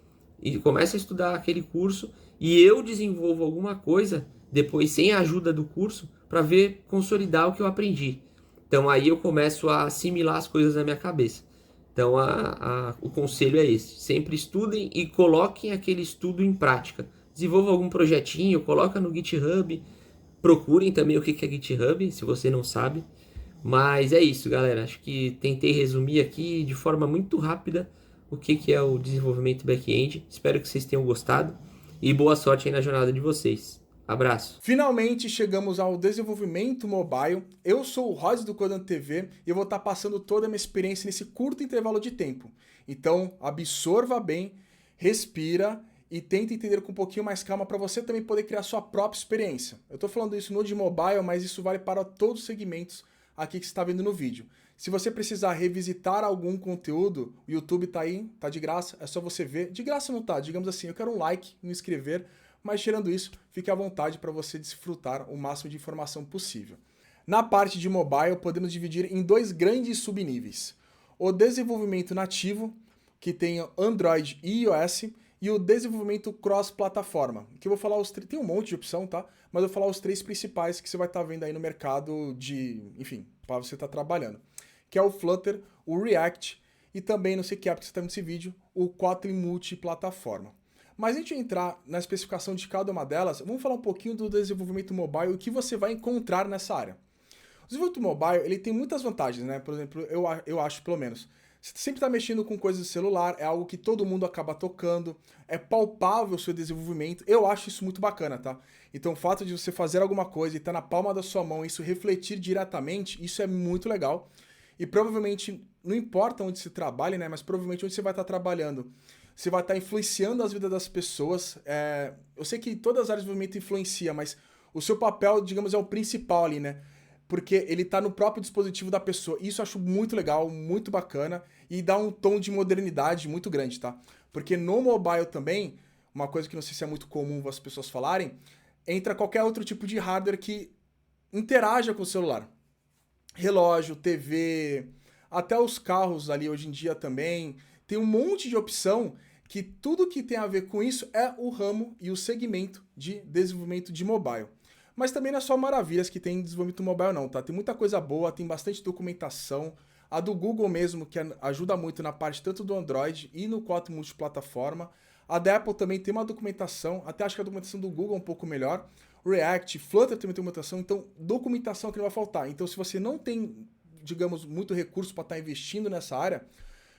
e começo a estudar aquele curso e eu desenvolvo alguma coisa depois sem a ajuda do curso para ver consolidar o que eu aprendi. Então aí eu começo a assimilar as coisas na minha cabeça. Então o conselho é esse: sempre estudem e coloquem aquele estudo em prática. Desenvolvam algum projetinho, coloca no GitHub, procurem também o que é GitHub, se você não sabe. Mas é isso, galera. Acho que tentei resumir aqui de forma muito rápida o que é o desenvolvimento back-end. Espero que vocês tenham gostado e boa sorte aí na jornada de vocês. Abraço. Finalmente chegamos ao desenvolvimento mobile. Eu sou o Rod do Codando TV e eu vou estar passando toda a minha experiência nesse curto intervalo de tempo. Então, absorva bem, respira e tenta entender com um pouquinho mais calma para você também poder criar sua própria experiência. Eu estou falando isso no de mobile, mas isso vale para todos os segmentos aqui que você está vendo no vídeo. Se você precisar revisitar algum conteúdo, o YouTube tá aí, tá de graça, é só você ver. De graça não tá, digamos assim, eu quero um like, me inscrever, mas tirando isso, fique à vontade para você desfrutar o máximo de informação possível. Na parte de mobile, podemos dividir em dois grandes subníveis. O desenvolvimento nativo, que tem Android e iOS, e o desenvolvimento cross-plataforma, que eu vou falar tem um monte de opção, tá? Mas eu vou falar os três principais que você vai estar vendo aí no mercado para você estar trabalhando. Que é o Flutter, o React e também, não sei que época você está vendo esse vídeo, o Kotlin multiplataforma. Mas antes de entrar na especificação de cada uma delas, vamos falar um pouquinho do desenvolvimento mobile e o que você vai encontrar nessa área. O desenvolvimento mobile, ele tem muitas vantagens, né? Por exemplo, eu acho, pelo menos. Você sempre está mexendo com coisas do celular, é algo que todo mundo acaba tocando, é palpável o seu desenvolvimento. Eu acho isso muito bacana, tá? Então o fato de você fazer alguma coisa e estar na palma da sua mão e isso refletir diretamente, isso é muito legal. E provavelmente, não importa onde você trabalhe, né? Mas provavelmente onde você vai estar trabalhando, você vai estar influenciando as vidas das pessoas. Eu sei que todas as áreas de desenvolvimento influenciam, mas o seu papel, digamos, é o principal ali, né? Porque ele está no próprio dispositivo da pessoa. Isso eu acho muito legal, muito bacana e dá um tom de modernidade muito grande, tá? Porque no mobile também, uma coisa que não sei se é muito comum as pessoas falarem, entra qualquer outro tipo de hardware que interaja com o celular. Relógio, TV, até os carros ali hoje em dia também. Tem um monte de opção que tudo que tem a ver com isso é o ramo e o segmento de desenvolvimento de mobile. Mas também não é só maravilhas que tem em desenvolvimento mobile não, tá? Tem muita coisa boa, tem bastante documentação. A do Google mesmo, que ajuda muito na parte tanto do Android e no Kotlin multiplataforma. A da Apple também tem uma documentação, até acho que a documentação do Google é um pouco melhor. React, Flutter também tem documentação, então documentação que não vai faltar. Então se você não tem, digamos, muito recurso para estar investindo nessa área,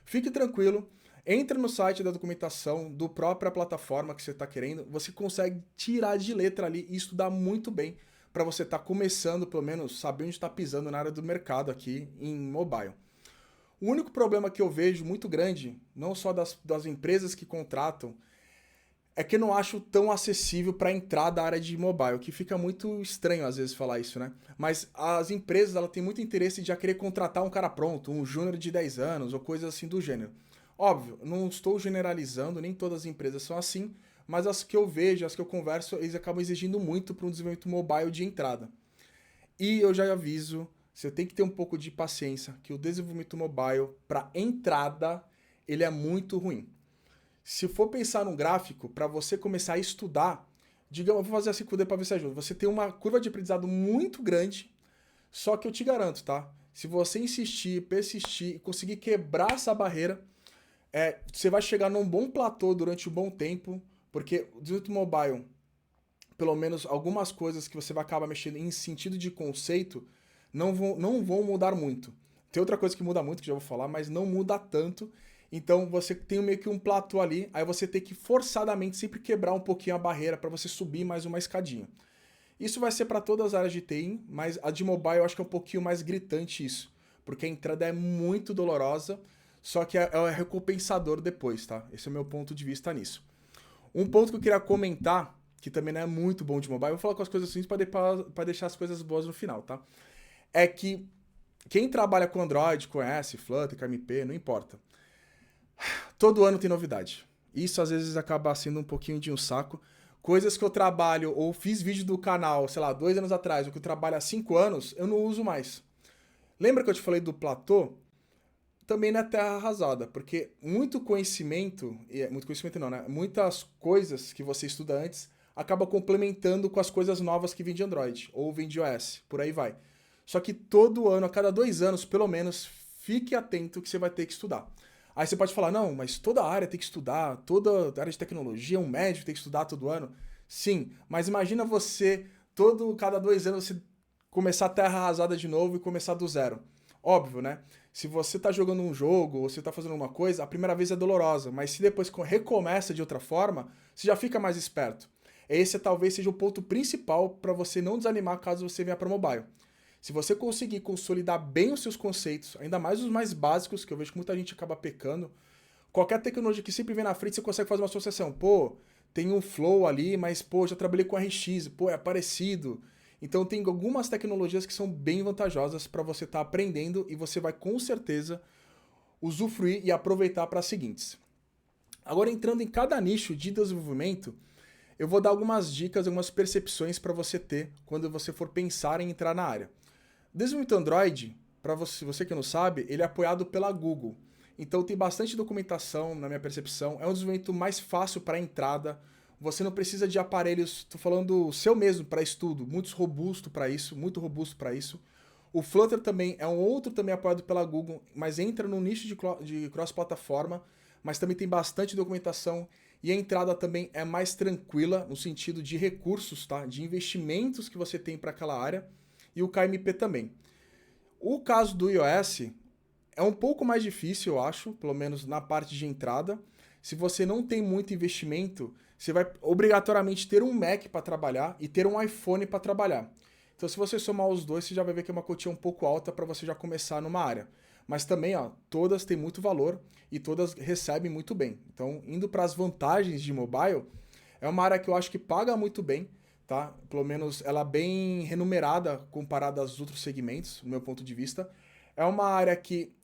fique tranquilo. Entra no site da documentação do própria plataforma que você está querendo, você consegue tirar de letra ali e estudar muito bem para você estar começando, pelo menos, saber onde está pisando na área do mercado aqui em mobile. O único problema que eu vejo muito grande, não só das empresas que contratam, é que eu não acho tão acessível para entrar da área de mobile, que fica muito estranho às vezes falar isso, né? Mas as empresas ela têm muito interesse em já querer contratar um cara pronto, um júnior de 10 anos ou coisas assim do gênero. Óbvio, não estou generalizando, nem todas as empresas são assim, mas as que eu vejo, as que eu converso, eles acabam exigindo muito para um desenvolvimento mobile de entrada. E eu já aviso, você tem que ter um pouco de paciência, que o desenvolvimento mobile para entrada, ele é muito ruim. Se for pensar num gráfico, para você começar a estudar, digamos, eu vou fazer assim com o para ver se ajuda. Você tem uma curva de aprendizado muito grande, só que eu te garanto, tá? Se você insistir, persistir e conseguir quebrar essa barreira, você vai chegar num bom platô durante um bom tempo, porque o desenvolvimento mobile, pelo menos algumas coisas que você vai acabar mexendo em sentido de conceito, não vão mudar muito. Tem outra coisa que muda muito, que já vou falar, mas não muda tanto. Então você tem meio que um platô ali, aí você tem que forçadamente sempre quebrar um pouquinho a barreira para você subir mais uma escadinha. Isso vai ser para todas as áreas de TI, mas a de mobile eu acho que é um pouquinho mais gritante isso, porque a entrada é muito dolorosa, só que é recompensador depois, tá? Esse é o meu ponto de vista nisso. Um ponto que eu queria comentar, que também não é muito bom de mobile, eu vou falar com as coisas assim para deixar as coisas boas no final, tá? É que quem trabalha com Android, conhece Flutter, KMP, não importa. Todo ano tem novidade. Isso às vezes acaba sendo um pouquinho de um saco. Coisas que eu trabalho ou fiz vídeo do canal, sei lá, 2 anos atrás, ou que eu trabalho há 5 anos, eu não uso mais. Lembra que eu te falei do platô? Também na terra arrasada, porque muito conhecimento não, né? Muitas coisas que você estuda antes acaba complementando com as coisas novas que vêm de Android ou vêm de iOS, por aí vai. Só que todo ano, a cada 2 anos, pelo menos, fique atento que você vai ter que estudar. Aí você pode falar, não, mas toda área tem que estudar, toda área de tecnologia, um médico tem que estudar todo ano. Sim, mas imagina você, cada 2 anos, você começar a terra arrasada de novo e começar do zero. Óbvio, né? Se você tá jogando um jogo ou você tá fazendo alguma coisa, a primeira vez é dolorosa, mas se depois recomeça de outra forma, você já fica mais esperto. Esse talvez seja o ponto principal para você não desanimar caso você venha para mobile. Se você conseguir consolidar bem os seus conceitos, ainda mais os mais básicos, que eu vejo que muita gente acaba pecando, qualquer tecnologia que sempre vem na frente, você consegue fazer uma associação. Pô, tem um Flow ali, mas pô, já trabalhei com RX, pô, é parecido. Então tem algumas tecnologias que são bem vantajosas para você estar aprendendo e você vai com certeza usufruir e aproveitar para as seguintes. Agora entrando em cada nicho de desenvolvimento, eu vou dar algumas dicas, algumas percepções para você ter quando você for pensar em entrar na área. Desenvolvimento Android, para você que não sabe, ele é apoiado pela Google. Então tem bastante documentação, na minha percepção. É um desenvolvimento mais fácil para entrada. Você não precisa de aparelhos, estou falando seu mesmo para estudo, muito robusto para isso. O Flutter também é um outro também apoiado pela Google, mas entra no nicho de cross-plataforma, mas também tem bastante documentação e a entrada também é mais tranquila no sentido de recursos, tá? De investimentos que você tem para aquela área. E o KMP também. O caso do iOS é um pouco mais difícil, eu acho, pelo menos na parte de entrada. Se você não tem muito investimento, você vai obrigatoriamente ter um Mac para trabalhar e ter um iPhone para trabalhar. Então, se você somar os dois, você já vai ver que é uma quantia um pouco alta para você já começar numa área. Mas também, ó, todas têm muito valor e todas recebem muito bem. Então, indo para as vantagens de mobile, é uma área que eu acho que paga muito bem. Tá? Pelo menos ela é bem remunerada comparada aos outros segmentos, do meu ponto de vista. É uma área que,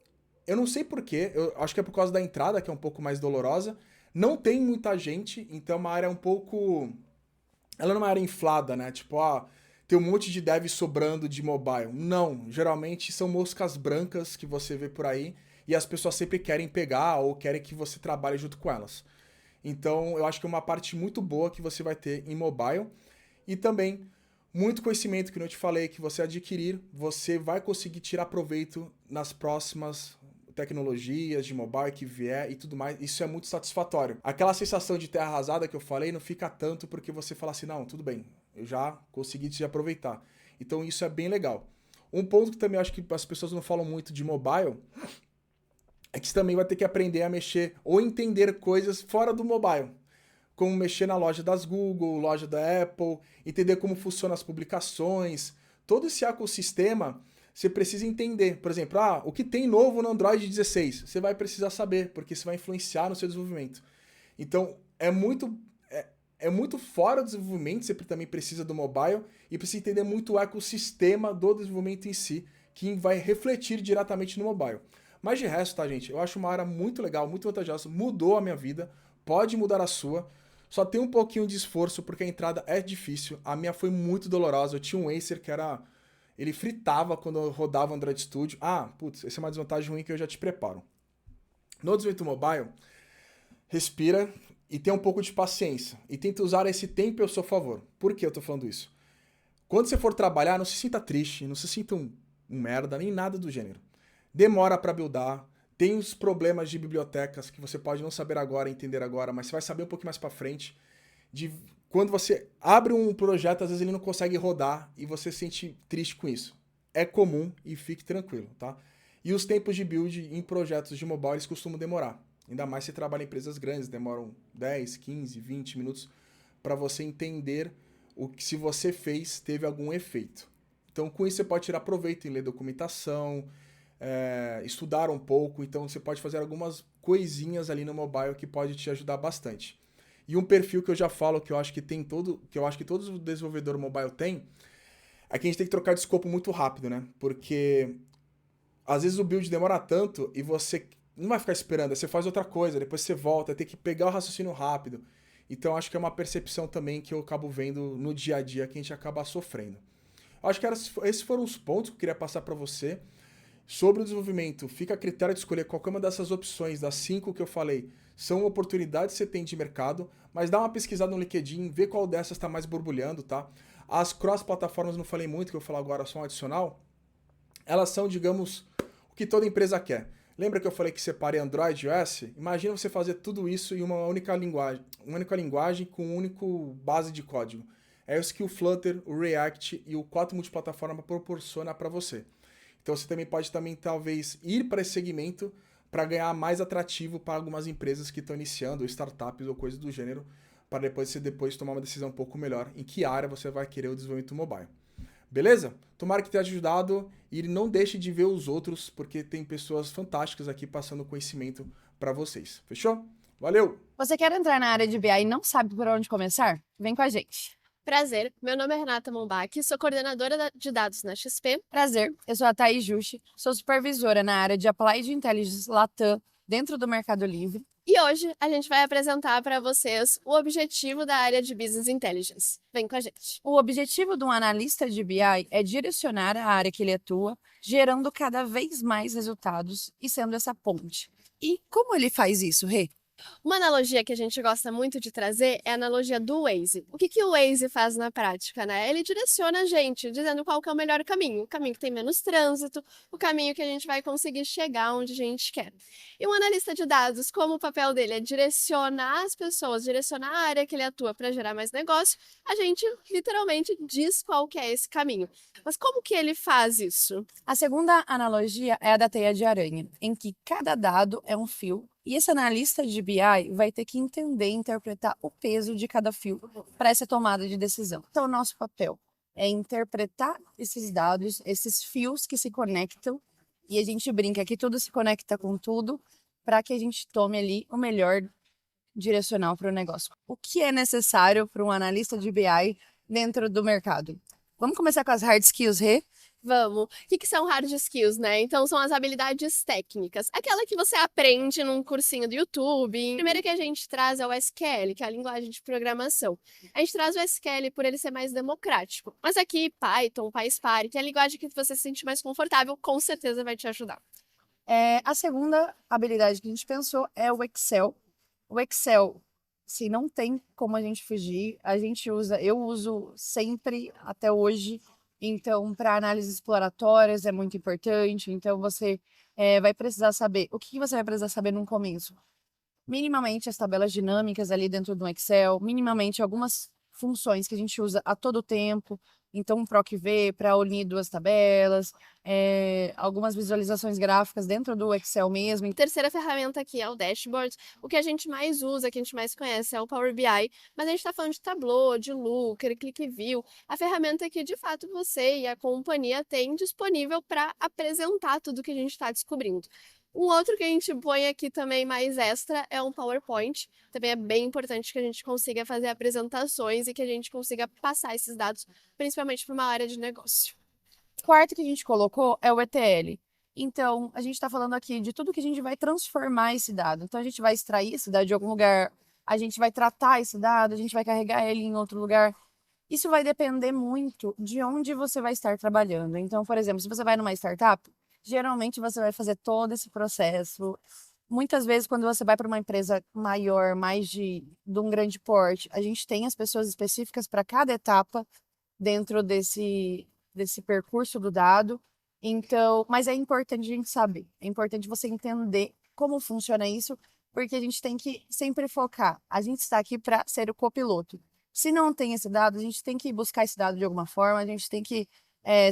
eu não sei porquê, eu acho que é por causa da entrada, que é um pouco mais dolorosa. Não tem muita gente, então é uma área um pouco... Ela não é uma área inflada, né? Tipo, tem um monte de dev sobrando de mobile. Não, geralmente são moscas brancas que você vê por aí e as pessoas sempre querem pegar ou querem que você trabalhe junto com elas. Então, eu acho que é uma parte muito boa que você vai ter em mobile. E também, muito conhecimento que eu te falei, que você adquirir, você vai conseguir tirar proveito nas próximas tecnologias de mobile que vier e tudo mais. Isso é muito satisfatório. Aquela sensação de terra arrasada que eu falei não fica tanto porque você fala assim, não, tudo bem, eu já consegui te aproveitar. Então isso é bem legal. Um ponto que também eu acho que as pessoas não falam muito de mobile é que você também vai ter que aprender a mexer ou entender coisas fora do mobile. Como mexer na loja das Google, loja da Apple, entender como funcionam as publicações, todo esse ecossistema você precisa entender. Por exemplo, o que tem novo no Android 16? Você vai precisar saber, porque isso vai influenciar no seu desenvolvimento. Então, é muito fora do desenvolvimento, você também precisa do mobile, e precisa entender muito o ecossistema do desenvolvimento em si, que vai refletir diretamente no mobile. Mas de resto, tá, gente? Eu acho uma área muito legal, muito vantajosa, mudou a minha vida, pode mudar a sua. Só tem um pouquinho de esforço, porque a entrada é difícil. A minha foi muito dolorosa. Eu tinha um Acer que ele fritava quando eu rodava o Android Studio. Putz, essa é uma desvantagem ruim que eu já te preparo. No desenvolvimento mobile, respira e tenha um pouco de paciência. E tenta usar esse tempo ao seu favor. Por que eu tô falando isso? Quando você for trabalhar, não se sinta triste, não se sinta um merda, nem nada do gênero. Demora para buildar, tem os problemas de bibliotecas que você pode não saber agora, entender agora, mas você vai saber um pouquinho mais para frente. Quando você abre um projeto, às vezes ele não consegue rodar e você se sente triste com isso. É comum e fique tranquilo, tá? E os tempos de build em projetos de mobile eles costumam demorar. Ainda mais se trabalha em empresas grandes, demoram 10, 15, 20 minutos para você entender se você fez teve algum efeito. Então, com isso, você pode tirar proveito em ler documentação, estudar um pouco. Então, você pode fazer algumas coisinhas ali no mobile que pode te ajudar bastante. E um perfil que eu já falo, que eu acho que todos os desenvolvedores mobile têm, é que a gente tem que trocar de escopo muito rápido, né? Porque às vezes o build demora tanto e você não vai ficar esperando, você faz outra coisa, depois você volta, tem que pegar o raciocínio rápido. Então acho que é uma percepção também que eu acabo vendo no dia a dia que a gente acaba sofrendo. Acho que esses foram os pontos que eu queria passar para você. Sobre o desenvolvimento, fica a critério de escolher qualquer uma dessas opções, das 5 que eu falei, são oportunidades que você tem de mercado, mas dá uma pesquisada no LinkedIn, vê qual dessas está mais borbulhando, tá? As cross-plataformas, não falei muito, que eu vou falar agora só um adicional, elas são, digamos, o que toda empresa quer. Lembra que eu falei que separei Android e iOS? Imagina você fazer tudo isso em uma única linguagem com uma única base de código. É isso que o Flutter, o React e o 4 multiplataforma proporciona para você. Então você também pode talvez ir para esse segmento para ganhar mais atrativo para algumas empresas que estão iniciando, ou startups ou coisas do gênero, para depois tomar uma decisão um pouco melhor em que área você vai querer o desenvolvimento mobile. Beleza? Tomara que tenha ajudado e não deixe de ver os outros, porque tem pessoas fantásticas aqui passando conhecimento para vocês. Fechou? Valeu! Você quer entrar na área de BI e não sabe por onde começar? Vem com a gente. Prazer, meu nome é Renata Mombach, sou coordenadora de dados na XP. Prazer, eu sou a Thaís Justi, sou supervisora na área de Applied Intelligence Latam, dentro do Mercado Livre. E hoje a gente vai apresentar para vocês o objetivo da área de Business Intelligence. Vem com a gente. O objetivo de um analista de BI é direcionar a área que ele atua, gerando cada vez mais resultados e sendo essa ponte. E como ele faz isso, Rê? Uma analogia que a gente gosta muito de trazer é a analogia do Waze. O que o Waze faz na prática, né? Ele direciona a gente, dizendo qual que é o melhor caminho. O caminho que tem menos trânsito, o caminho que a gente vai conseguir chegar onde a gente quer. E um analista de dados, como o papel dele é direcionar as pessoas, direcionar a área que ele atua para gerar mais negócio, a gente literalmente diz qual que é esse caminho. Mas como que ele faz isso? A segunda analogia é a da teia de aranha, em que cada dado é um fio. E esse analista de BI vai ter que entender e interpretar o peso de cada fio para essa tomada de decisão. Então, o nosso papel é interpretar esses dados, esses fios que se conectam, e a gente brinca que tudo se conecta com tudo, para que a gente tome ali o melhor direcional para o negócio. O que é necessário para um analista de BI dentro do mercado? Vamos começar com as hard skills, Rê? Vamos. O que são hard skills, né? Então, são as habilidades técnicas. Aquela que você aprende num cursinho do YouTube. A primeira que a gente traz é o SQL, que é a linguagem de programação. A gente traz o SQL por ele ser mais democrático. Mas aqui, Python, PySpark, que é a linguagem que você se sente mais confortável, com certeza vai te ajudar. A segunda habilidade que a gente pensou é o Excel. O Excel, se não tem como a gente fugir, eu uso sempre até hoje. Então, para análises exploratórias é muito importante. Então, você vai precisar saber. O que você vai precisar saber no começo? Minimamente as tabelas dinâmicas ali dentro do Excel, minimamente algumas funções que a gente usa a todo tempo. Então, um PROC-V para unir duas tabelas, algumas visualizações gráficas dentro do Excel mesmo. A terceira ferramenta aqui é o Dashboard. O que a gente mais usa, que a gente mais conhece é o Power BI, mas a gente está falando de Tableau, de Looker, ClickView, a ferramenta que de fato você e a companhia têm disponível para apresentar tudo que a gente está descobrindo. Um outro que a gente põe aqui também mais extra é um PowerPoint. Também é bem importante que a gente consiga fazer apresentações e que a gente consiga passar esses dados, principalmente para uma área de negócio. O quarto que a gente colocou é o ETL. Então, a gente está falando aqui de tudo que a gente vai transformar esse dado. Então, a gente vai extrair esse dado de algum lugar, a gente vai tratar esse dado, a gente vai carregar ele em outro lugar. Isso vai depender muito de onde você vai estar trabalhando. Então, por exemplo, se você vai numa startup, geralmente você vai fazer todo esse processo muitas vezes, quando você vai para uma empresa maior, mais de um grande porte, a gente tem as pessoas específicas para cada etapa dentro desse percurso do dado. Então, mas é importante a gente saber, é importante você entender como funciona isso, porque a gente tem que sempre focar. A gente está aqui para ser o copiloto. Se não tem esse dado, a gente tem que buscar esse dado de alguma forma, a gente tem que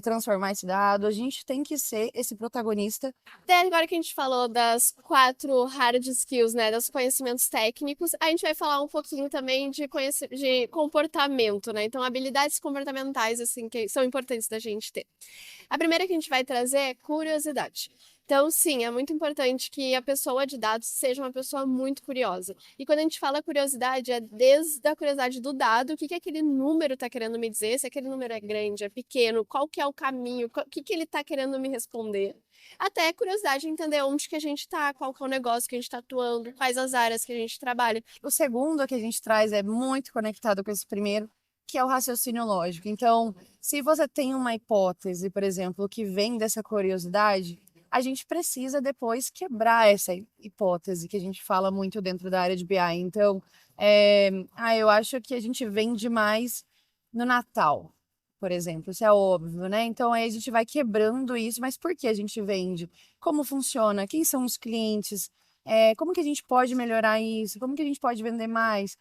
transformar esse dado, a gente tem que ser esse protagonista. Até agora que a gente falou das 4 hard skills, né, dos conhecimentos técnicos, a gente vai falar um pouquinho também de comportamento, né? Então, habilidades comportamentais, assim, que são importantes da gente ter. A primeira que a gente vai trazer é curiosidade. Então, sim, é muito importante que a pessoa de dados seja uma pessoa muito curiosa. E quando a gente fala curiosidade, é desde a curiosidade do dado, o que aquele número está querendo me dizer, se aquele número é grande, é pequeno, qual que é o caminho, o que ele está querendo me responder. Até a curiosidade de entender onde que a gente está, qual que é o negócio que a gente está atuando, quais as áreas que a gente trabalha. O segundo que a gente traz é muito conectado com esse primeiro, que é o raciocínio lógico. Então, se você tem uma hipótese, por exemplo, que vem dessa curiosidade, a gente precisa depois quebrar essa hipótese que a gente fala muito dentro da área de BI. Então, eu acho que a gente vende mais no Natal, por exemplo, isso é óbvio, né? Então, aí a gente vai quebrando isso, mas por que a gente vende? Como funciona? Quem são os clientes? Como que a gente pode melhorar isso? Como que a gente pode vender mais?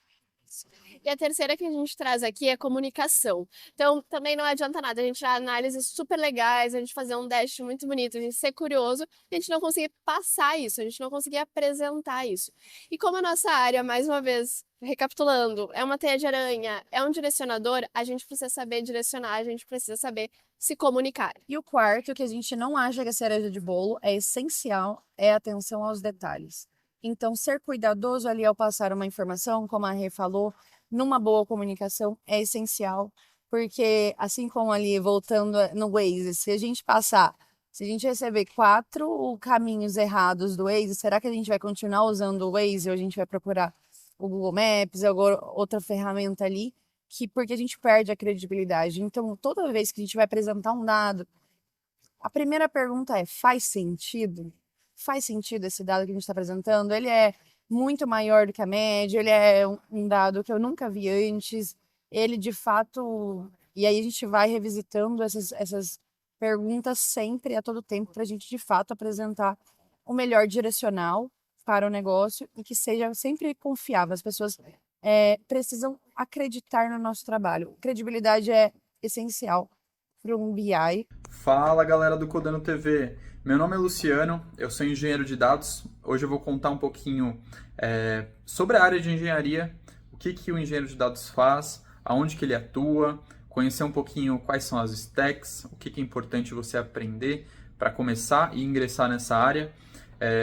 E a terceira que a gente traz aqui é comunicação. Então, também não adianta nada a gente tirar análises super legais, a gente fazer um dash muito bonito, a gente ser curioso, e a gente não conseguir passar isso, a gente não conseguir apresentar isso. E como a nossa área, mais uma vez, recapitulando, é uma teia de aranha, é um direcionador, a gente precisa saber direcionar, a gente precisa saber se comunicar. E o quarto, que a gente não acha que é cereja de bolo, é essencial, é a atenção aos detalhes. Então, ser cuidadoso ali ao passar uma informação, como a Rê falou, numa boa comunicação é essencial, porque assim como ali, voltando no Waze, se a gente receber 4 caminhos errados do Waze, será que a gente vai continuar usando o Waze ou a gente vai procurar o Google Maps, agora outra ferramenta ali, porque a gente perde a credibilidade. Então, toda vez que a gente vai apresentar um dado, a primeira pergunta é: faz sentido? Faz sentido esse dado que a gente está apresentando? Ele é muito maior do que a média, ele é um dado que eu nunca vi antes, ele de fato... E aí a gente vai revisitando essas perguntas sempre, a todo tempo, para a gente de fato apresentar o melhor direcional para o negócio e que seja sempre confiável. As pessoas precisam acreditar no nosso trabalho. Credibilidade é essencial para um BI. Fala, galera do Codando TV. Meu nome é Luciano, eu sou engenheiro de dados. Hoje eu vou contar um pouquinho sobre a área de engenharia, o que o engenheiro de dados faz, aonde que ele atua, conhecer um pouquinho quais são as stacks, o que é importante você aprender para começar e ingressar nessa área.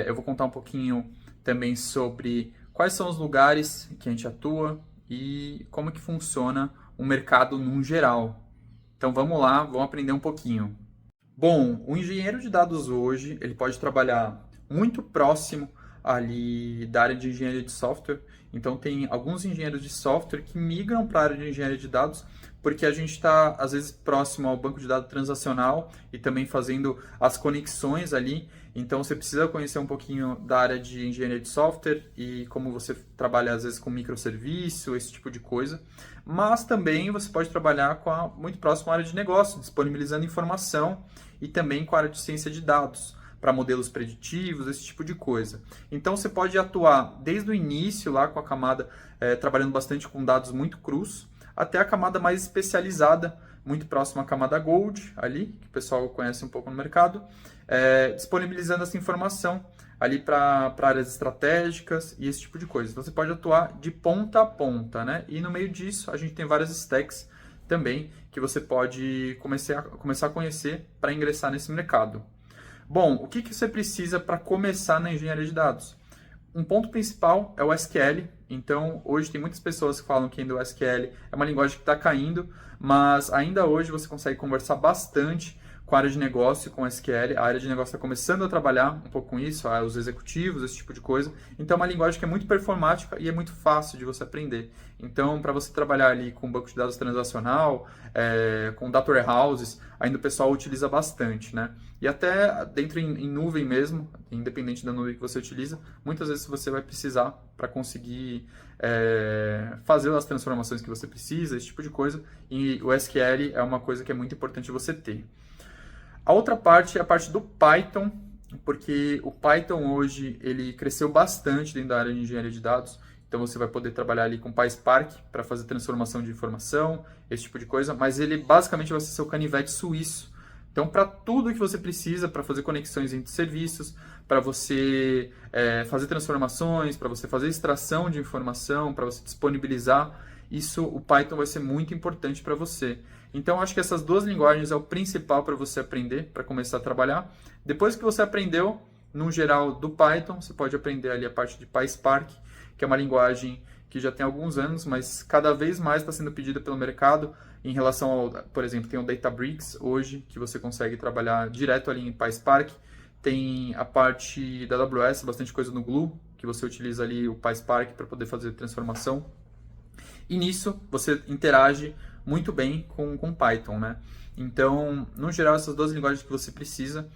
Eu vou contar um pouquinho também sobre quais são os lugares que a gente atua e como que funciona o mercado num geral. Então vamos lá, vamos aprender um pouquinho. Bom, o engenheiro de dados hoje, ele pode trabalhar muito próximo ali da área de engenharia de software. Então tem alguns engenheiros de software que migram para a área de engenharia de dados, porque a gente está, às vezes, próximo ao banco de dados transacional e também fazendo as conexões ali. Então você precisa conhecer um pouquinho da área de engenharia de software e como você trabalha, às vezes, com microserviço, esse tipo de coisa. Mas também você pode trabalhar muito próximo à área de negócio, disponibilizando informação, e também com a área de ciência de dados, para modelos preditivos, esse tipo de coisa. Então você pode atuar desde o início, lá com a camada, trabalhando bastante com dados muito crus, até a camada mais especializada, muito próxima à camada Gold, ali, que o pessoal conhece um pouco no mercado, disponibilizando essa informação ali para áreas estratégicas e esse tipo de coisa. Então você pode atuar de ponta a ponta, né? E no meio disso a gente tem várias stacks também que você pode começar a conhecer para ingressar nesse mercado. Bom, o que você precisa para começar na engenharia de dados? Um ponto principal é o SQL. Então, hoje tem muitas pessoas que falam que ainda o SQL é uma linguagem que está caindo, mas ainda hoje você consegue conversar bastante com a área de negócio, com SQL. A área de negócio está começando a trabalhar um pouco com isso, os executivos, esse tipo de coisa. Então, é uma linguagem que é muito performática e é muito fácil de você aprender. Então, para você trabalhar ali com banco de dados transacional, com data warehouses, ainda o pessoal utiliza bastante, né? e até dentro em nuvem mesmo, independente da nuvem que você utiliza, muitas vezes você vai precisar para conseguir fazer as transformações que você precisa, esse tipo de coisa, e o SQL é uma coisa que é muito importante você ter. A outra parte é a parte do Python, porque o Python hoje ele cresceu bastante dentro da área de engenharia de dados, então você vai poder trabalhar ali com PySpark para fazer transformação de informação, esse tipo de coisa, mas ele basicamente vai ser seu canivete suíço. Então, para tudo que você precisa, para fazer conexões entre serviços, para você fazer transformações, para você fazer extração de informação, para você disponibilizar, isso o Python vai ser muito importante para você. Então, acho que essas duas linguagens é o principal para você aprender, para começar a trabalhar. Depois que você aprendeu, no geral, do Python, você pode aprender ali a parte de PySpark, que é uma linguagem que já tem alguns anos, mas cada vez mais está sendo pedida pelo mercado em relação ao, por exemplo, tem o Databricks hoje, que você consegue trabalhar direto ali em PySpark. Tem a parte da AWS, bastante coisa no Glue, que você utiliza ali o PySpark para poder fazer transformação. E nisso você interage muito bem com Python, né? Então, no geral, essas duas linguagens que você precisa.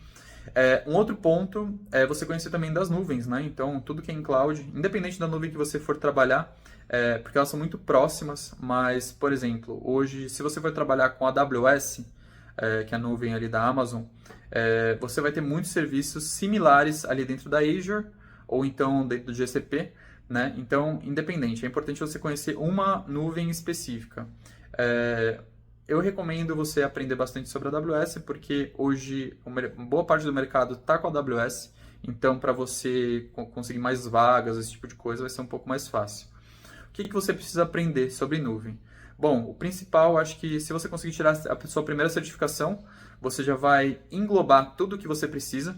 Um outro ponto é você conhecer também das nuvens, né? Então, tudo que é em cloud, independente da nuvem que você for trabalhar, porque elas são muito próximas, mas, por exemplo, hoje, se você for trabalhar com a AWS, que é a nuvem ali da Amazon, você vai ter muitos serviços similares ali dentro da Azure, ou então dentro do GCP, né? Então, independente, é importante você conhecer uma nuvem específica. Eu recomendo você aprender bastante sobre a AWS, porque hoje uma boa parte do mercado está com a AWS, então para você conseguir mais vagas, esse tipo de coisa, vai ser um pouco mais fácil. O que você precisa aprender sobre nuvem? Bom, o principal, acho que se você conseguir tirar a sua primeira certificação, você já vai englobar tudo o que você precisa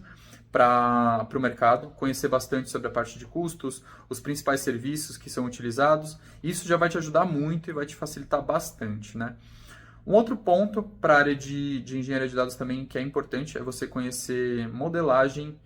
para o mercado, conhecer bastante sobre a parte de custos, os principais serviços que são utilizados. Isso já vai te ajudar muito e vai te facilitar bastante, né? Um outro ponto para a área de engenharia de dados também que é importante é você conhecer modelagem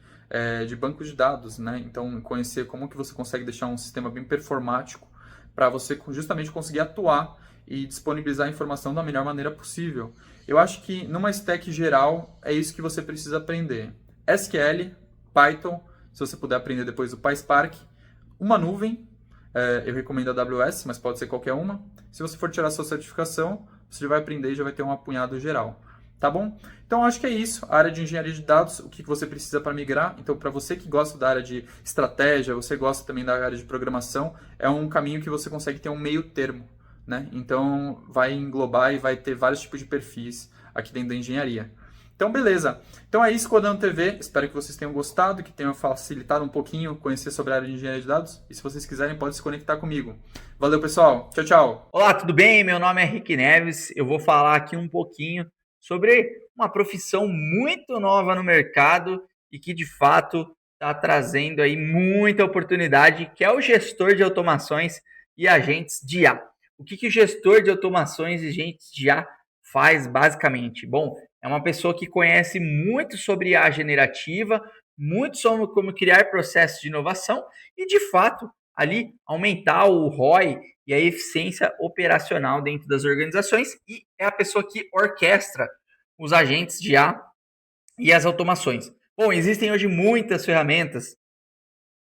de bancos de dados, né? Então, conhecer como que você consegue deixar um sistema bem performático para você justamente conseguir atuar e disponibilizar a informação da melhor maneira possível. Eu acho que numa stack geral é isso que você precisa aprender. SQL, Python, se você puder aprender depois o PySpark, uma nuvem, eu recomendo a AWS, mas pode ser qualquer uma. Se você for tirar sua certificação, você já vai aprender e já vai ter um apunhado geral. Tá bom? Então, acho que é isso. A área de engenharia de dados, o que você precisa para migrar. Então, para você que gosta da área de estratégia, você gosta também da área de programação, é um caminho que você consegue ter um meio termo, né? Então, vai englobar e vai ter vários tipos de perfis aqui dentro da engenharia. Então, beleza. Então, é isso, Codando TV. Espero que vocês tenham gostado, que tenham facilitado um pouquinho conhecer sobre a área de engenharia de dados. E se vocês quiserem, pode se conectar comigo. Valeu, pessoal. Tchau, tchau. Olá, tudo bem? Meu nome é Rick Neves. Eu vou falar aqui um pouquinho sobre uma profissão muito nova no mercado e que, de fato, está trazendo aí muita oportunidade, que é o gestor de automações e agentes de IA. O que o gestor de automações e agentes de IA faz, basicamente? Bom, é uma pessoa que conhece muito sobre IA generativa, muito sobre como criar processos de inovação e, de fato, ali aumentar o ROI e a eficiência operacional dentro das organizações, e é a pessoa que orquestra os agentes de IA e as automações. Bom, existem hoje muitas ferramentas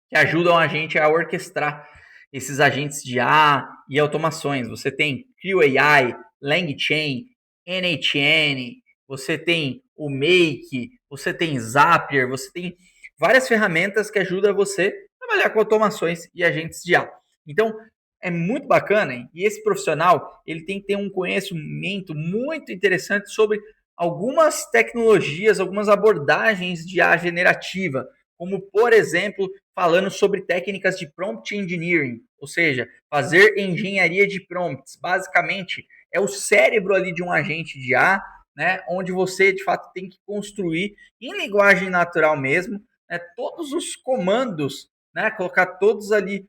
que ajudam a gente a orquestrar esses agentes de IA e automações. Você tem Creo AI, LangChain, NHN, você tem o Make, você tem Zapier, você tem várias ferramentas que ajudam você a trabalhar com automações e agentes de IA. Então, é muito bacana, hein? E esse profissional ele tem que ter um conhecimento muito interessante sobre algumas tecnologias, algumas abordagens de IA generativa, como, por exemplo, falando sobre técnicas de prompt engineering, ou seja, fazer engenharia de prompts. Basicamente, é o cérebro ali de um agente de IA, né, onde você, de fato, tem que construir em linguagem natural mesmo, né, todos os comandos, né, colocar todos ali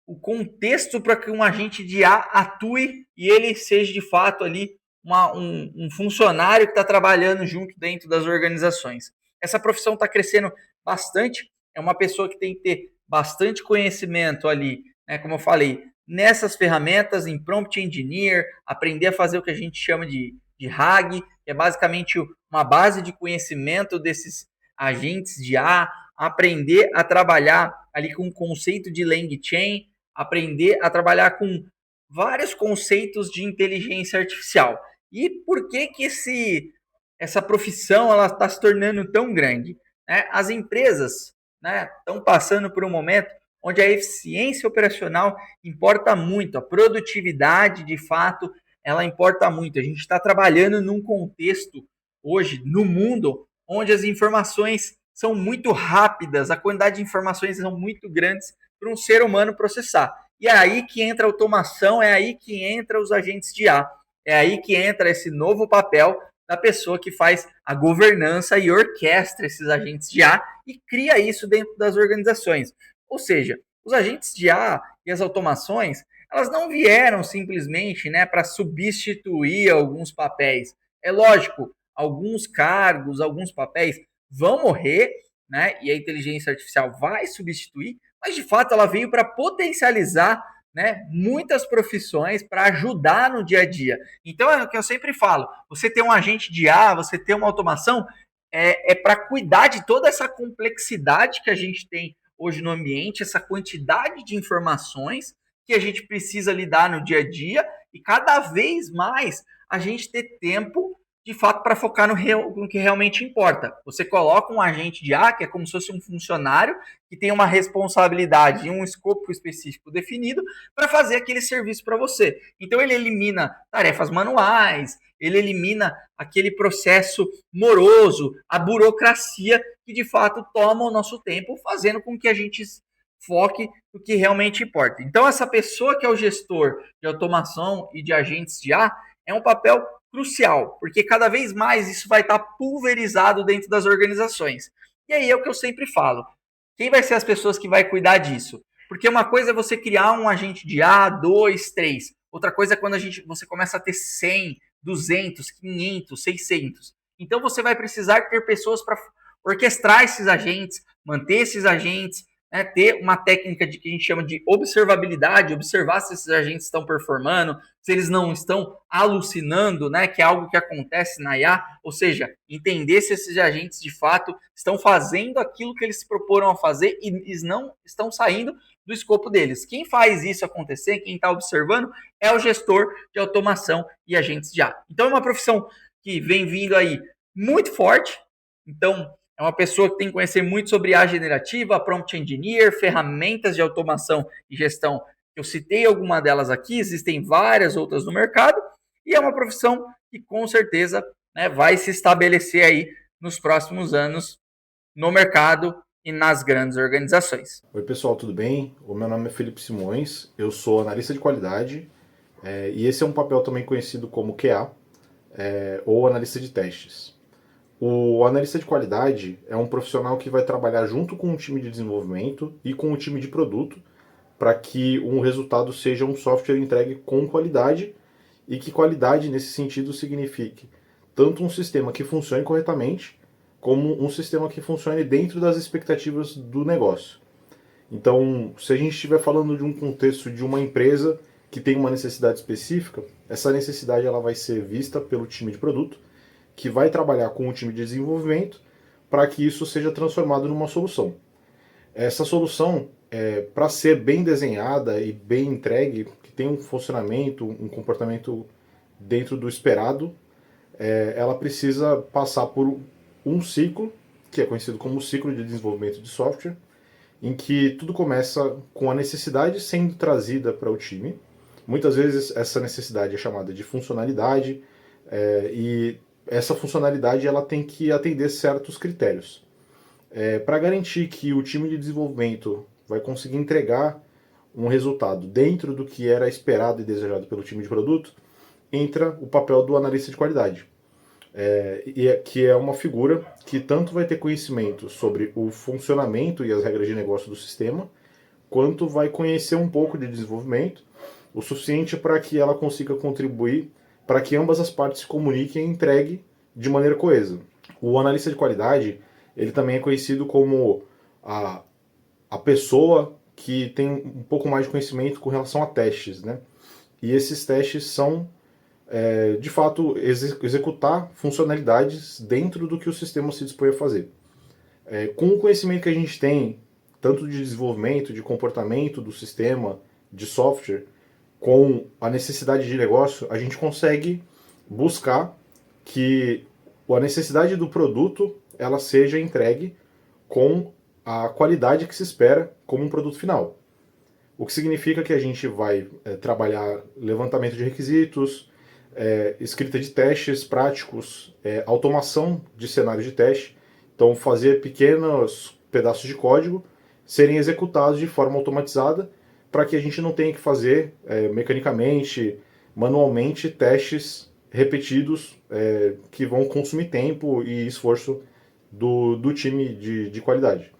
o contexto para que um agente de IA atue e ele seja, de fato, ali um funcionário que está trabalhando junto dentro das organizações. Essa profissão está crescendo bastante, é uma pessoa que tem que ter bastante conhecimento ali, né, como eu falei, nessas ferramentas, em prompt engineer, aprender a fazer o que a gente chama de de RAG, que é basicamente uma base de conhecimento desses agentes de IA, aprender a trabalhar ali com o conceito de LangChain, aprender a trabalhar com vários conceitos de inteligência artificial. E por que essa profissão ela está se tornando tão grande? As empresas estão passando por um momento onde a eficiência operacional importa muito, a produtividade, de fato, ela importa muito. A gente está trabalhando num contexto hoje, no mundo, onde as informações são muito rápidas, a quantidade de informações são muito grandes para um ser humano processar. E é aí que entra a automação, é aí que entra os agentes de IA, é aí que entra esse novo papel da pessoa que faz a governança e orquestra esses agentes de IA e cria isso dentro das organizações. Ou seja, os agentes de IA e as automações, elas não vieram simplesmente para substituir alguns papéis. É lógico, alguns cargos, alguns papéis vão morrer, e a inteligência artificial vai substituir, mas de fato ela veio para potencializar muitas profissões para ajudar no dia a dia. Então é o que eu sempre falo, você ter um agente de IA, você ter uma automação, é para cuidar de toda essa complexidade que a gente tem hoje no ambiente, essa quantidade de informações que a gente precisa lidar no dia a dia e cada vez mais a gente ter tempo de fato para focar no que realmente importa. Você coloca um agente de IA, que é como se fosse um funcionário, que tem uma responsabilidade e um escopo específico definido para fazer aquele serviço para você. Então ele elimina tarefas manuais, ele elimina aquele processo moroso, a burocracia que de fato toma o nosso tempo, fazendo com que a gente foque no que realmente importa. Então essa pessoa que é o gestor de automação e de agentes de IA é um papel crucial, porque cada vez mais isso vai estar pulverizado dentro das organizações. E aí é o que eu sempre falo. Quem vai ser as pessoas que vai cuidar disso? Porque uma coisa é você criar um agente de A, 2, 3. Outra coisa é quando você começa a ter 100, 200, 500, 600. Então você vai precisar ter pessoas para orquestrar esses agentes, manter esses agentes, ter uma técnica que a gente chama de observabilidade, observar se esses agentes estão performando, se eles não estão alucinando, que é algo que acontece na IA, ou seja, entender se esses agentes de fato estão fazendo aquilo que eles se proporam a fazer e não estão saindo do escopo deles. Quem faz isso acontecer, quem está observando, é o gestor de automação e agentes de IA. Então é uma profissão que vem vindo aí muito forte, então é uma pessoa que tem que conhecer muito sobre IA generativa, prompt engineer, ferramentas de automação e gestão. Eu citei alguma delas aqui, existem várias outras no mercado, e é uma profissão que com certeza vai se estabelecer aí nos próximos anos no mercado e nas grandes organizações. Oi pessoal, tudo bem? O meu nome é Felipe Simões, eu sou analista de qualidade, e esse é um papel também conhecido como QA, ou analista de testes. O analista de qualidade é um profissional que vai trabalhar junto com o time de desenvolvimento e com o time de produto para que um resultado seja um software entregue com qualidade e que qualidade nesse sentido signifique tanto um sistema que funcione corretamente como um sistema que funcione dentro das expectativas do negócio. Então, se a gente estiver falando de um contexto de uma empresa que tem uma necessidade específica, essa necessidade ela vai ser vista pelo time de produto, que vai trabalhar com o time de desenvolvimento para que isso seja transformado numa solução. Essa solução, para ser bem desenhada e bem entregue, que tem um funcionamento, um comportamento dentro do esperado, ela precisa passar por um ciclo, que é conhecido como o ciclo de desenvolvimento de software, em que tudo começa com a necessidade sendo trazida para o time. Muitas vezes essa necessidade é chamada de funcionalidade, e essa funcionalidade ela tem que atender certos critérios. Para garantir que o time de desenvolvimento vai conseguir entregar um resultado dentro do que era esperado e desejado pelo time de produto, entra o papel do analista de qualidade, que é uma figura que tanto vai ter conhecimento sobre o funcionamento e as regras de negócio do sistema, quanto vai conhecer um pouco de desenvolvimento, o suficiente para que ela consiga contribuir para que ambas as partes se comuniquem e entreguem de maneira coesa. O analista de qualidade, ele também é conhecido como a pessoa que tem um pouco mais de conhecimento com relação a testes, E esses testes são de fato, executar funcionalidades dentro do que o sistema se dispõe a fazer. Com o conhecimento que a gente tem, tanto de desenvolvimento, de comportamento do sistema, de software, com a necessidade de negócio, a gente consegue buscar que a necessidade do produto ela seja entregue com a qualidade que se espera como um produto final. O que significa que a gente vai trabalhar levantamento de requisitos, escrita de testes práticos, automação de cenários de teste. Então, fazer pequenos pedaços de código serem executados de forma automatizada para que a gente não tenha que fazer mecanicamente, manualmente, testes repetidos que vão consumir tempo e esforço do time de qualidade.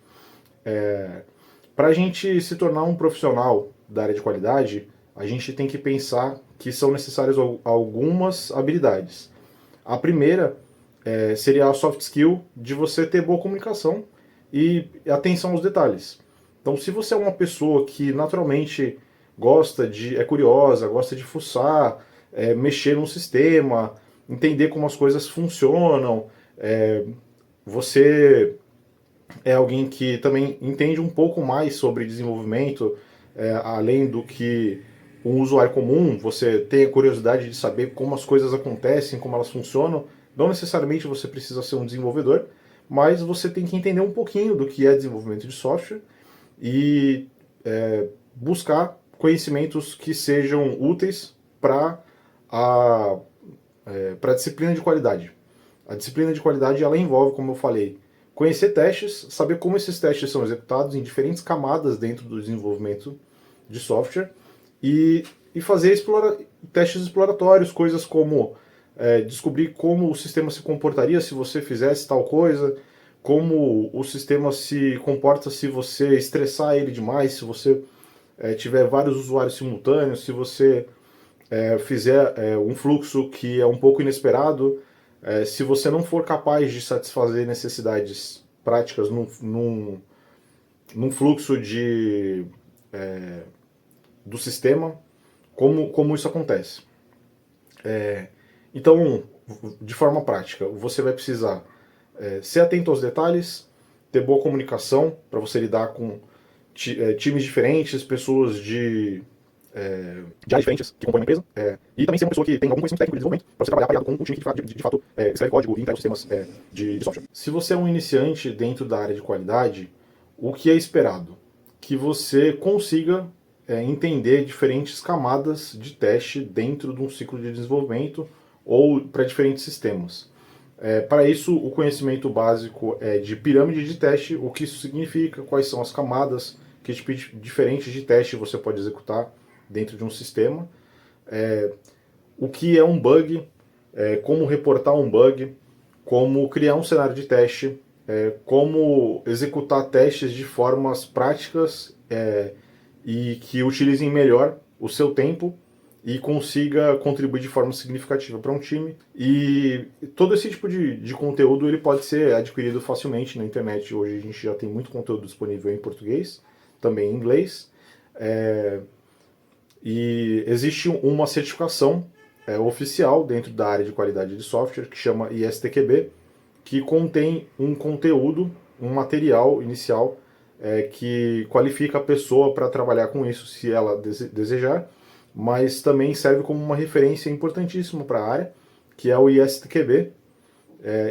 Para a gente se tornar um profissional da área de qualidade, a gente tem que pensar que são necessárias algumas habilidades. A primeira seria a soft skill de você ter boa comunicação e atenção aos detalhes. Então, se você é uma pessoa que naturalmente é curiosa, gosta de fuçar, mexer no sistema, entender como as coisas funcionam, você é alguém que também entende um pouco mais sobre desenvolvimento, além do que um usuário comum, você tem a curiosidade de saber como as coisas acontecem, como elas funcionam. Não necessariamente você precisa ser um desenvolvedor, mas você tem que entender um pouquinho do que é desenvolvimento de software e buscar conhecimentos que sejam úteis para a disciplina de qualidade. A disciplina de qualidade ela envolve, como eu falei, conhecer testes, saber como esses testes são executados em diferentes camadas dentro do desenvolvimento de software e fazer testes exploratórios, coisas como descobrir como o sistema se comportaria se você fizesse tal coisa, como o sistema se comporta se você estressar ele demais, se você tiver vários usuários simultâneos, se você fizer um fluxo que é um pouco inesperado, se você não for capaz de satisfazer necessidades práticas num fluxo do sistema, como isso acontece. Então, de forma prática, você vai precisar ser atento aos detalhes, ter boa comunicação para você lidar com times diferentes, pessoas de áreas diferentes que compõem a empresa, e também ser uma pessoa que tem algum conhecimento técnico de desenvolvimento para você trabalhar pareado com um time que de fato escreve código e entrega sistemas de software. Se você é um iniciante dentro da área de qualidade, o que é esperado? Que você consiga entender diferentes camadas de teste dentro de um ciclo de desenvolvimento ou para diferentes sistemas. Para isso, o conhecimento básico é de pirâmide de teste, o que isso significa, quais são as camadas, que tipo diferentes de teste você pode executar dentro de um sistema, o que é um bug, como reportar um bug, como criar um cenário de teste, como executar testes de formas práticas e que utilizem melhor o seu tempo e consiga contribuir de forma significativa para um time. E todo esse tipo de conteúdo ele pode ser adquirido facilmente na internet. Hoje a gente já tem muito conteúdo disponível em português, também em inglês. E existe uma certificação oficial dentro da área de qualidade de software que chama ISTQB, que contém um conteúdo, um material inicial que qualifica a pessoa para trabalhar com isso se ela desejar, mas também serve como uma referência importantíssima para a área, que é o ISTQB,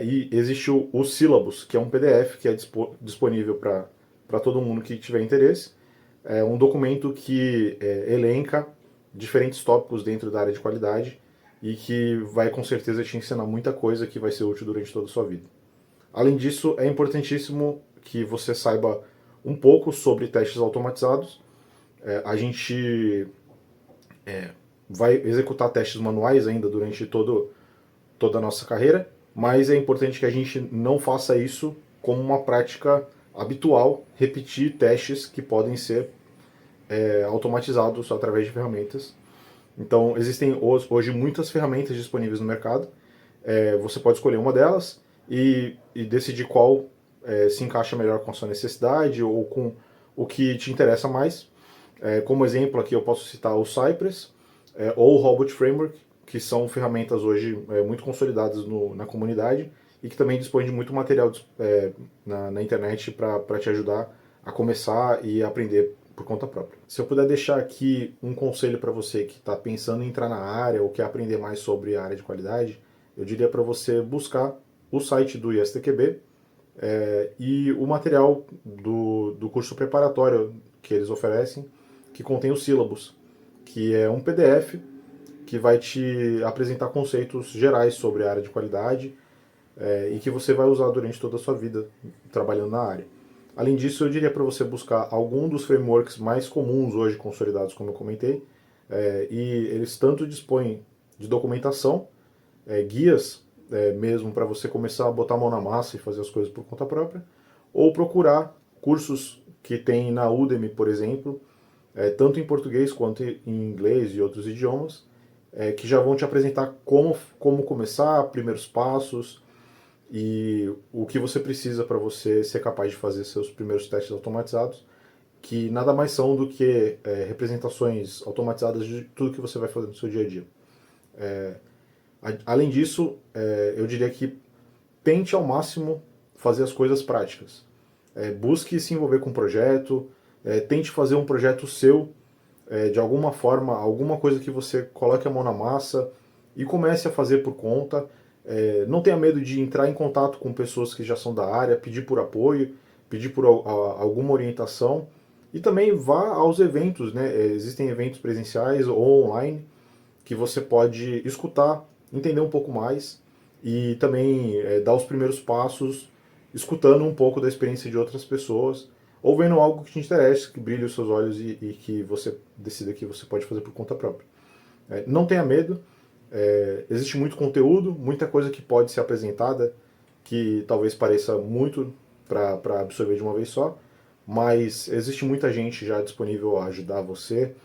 e existe o Syllabus, que é um PDF que é disponível para todo mundo que tiver interesse. É um documento que elenca diferentes tópicos dentro da área de qualidade e que vai com certeza te ensinar muita coisa que vai ser útil durante toda a sua vida. Além disso, é importantíssimo que você saiba um pouco sobre testes automatizados. A gente vai executar testes manuais ainda durante toda a nossa carreira, mas é importante que a gente não faça isso como uma prática habitual, repetir testes que podem ser automatizados através de ferramentas. Então, existem hoje muitas ferramentas disponíveis no mercado. Você pode escolher uma delas e decidir qual se encaixa melhor com a sua necessidade ou com o que te interessa mais. Como exemplo aqui eu posso citar o Cypress ou o Robot Framework, que são ferramentas hoje muito consolidadas na comunidade e que também dispõem de muito material na internet para te ajudar a começar e aprender por conta própria. Se eu puder deixar aqui um conselho para você que está pensando em entrar na área ou quer aprender mais sobre a área de qualidade, eu diria para você buscar o site do ISTQB e o material do curso preparatório que eles oferecem, que contém os sílabos, que é um PDF que vai te apresentar conceitos gerais sobre a área de qualidade e que você vai usar durante toda a sua vida trabalhando na área. Além disso, eu diria para você buscar algum dos frameworks mais comuns hoje consolidados, como eu comentei, e eles tanto dispõem de documentação, guias mesmo para você começar a botar a mão na massa e fazer as coisas por conta própria, ou procurar cursos que tem na Udemy, por exemplo, tanto em português quanto em inglês e outros idiomas, que já vão te apresentar como começar, primeiros passos e o que você precisa para você ser capaz de fazer seus primeiros testes automatizados, que nada mais são do que representações automatizadas de tudo que você vai fazer no seu dia a dia. Além disso, eu diria que tente ao máximo fazer as coisas práticas. Busque se envolver com um projeto, tente fazer um projeto seu, de alguma forma, alguma coisa que você coloque a mão na massa e comece a fazer por conta. Não tenha medo de entrar em contato com pessoas que já são da área, pedir por apoio, pedir por alguma orientação e também vá aos eventos, né? Existem eventos presenciais ou online que você pode escutar, entender um pouco mais e também dar os primeiros passos escutando um pouco da experiência de outras pessoas ou vendo algo que te interesse, que brilhe os seus olhos e que você decida que você pode fazer por conta própria. Não tenha medo, existe muito conteúdo, muita coisa que pode ser apresentada, que talvez pareça muito para absorver de uma vez só, mas existe muita gente já disponível a ajudar você.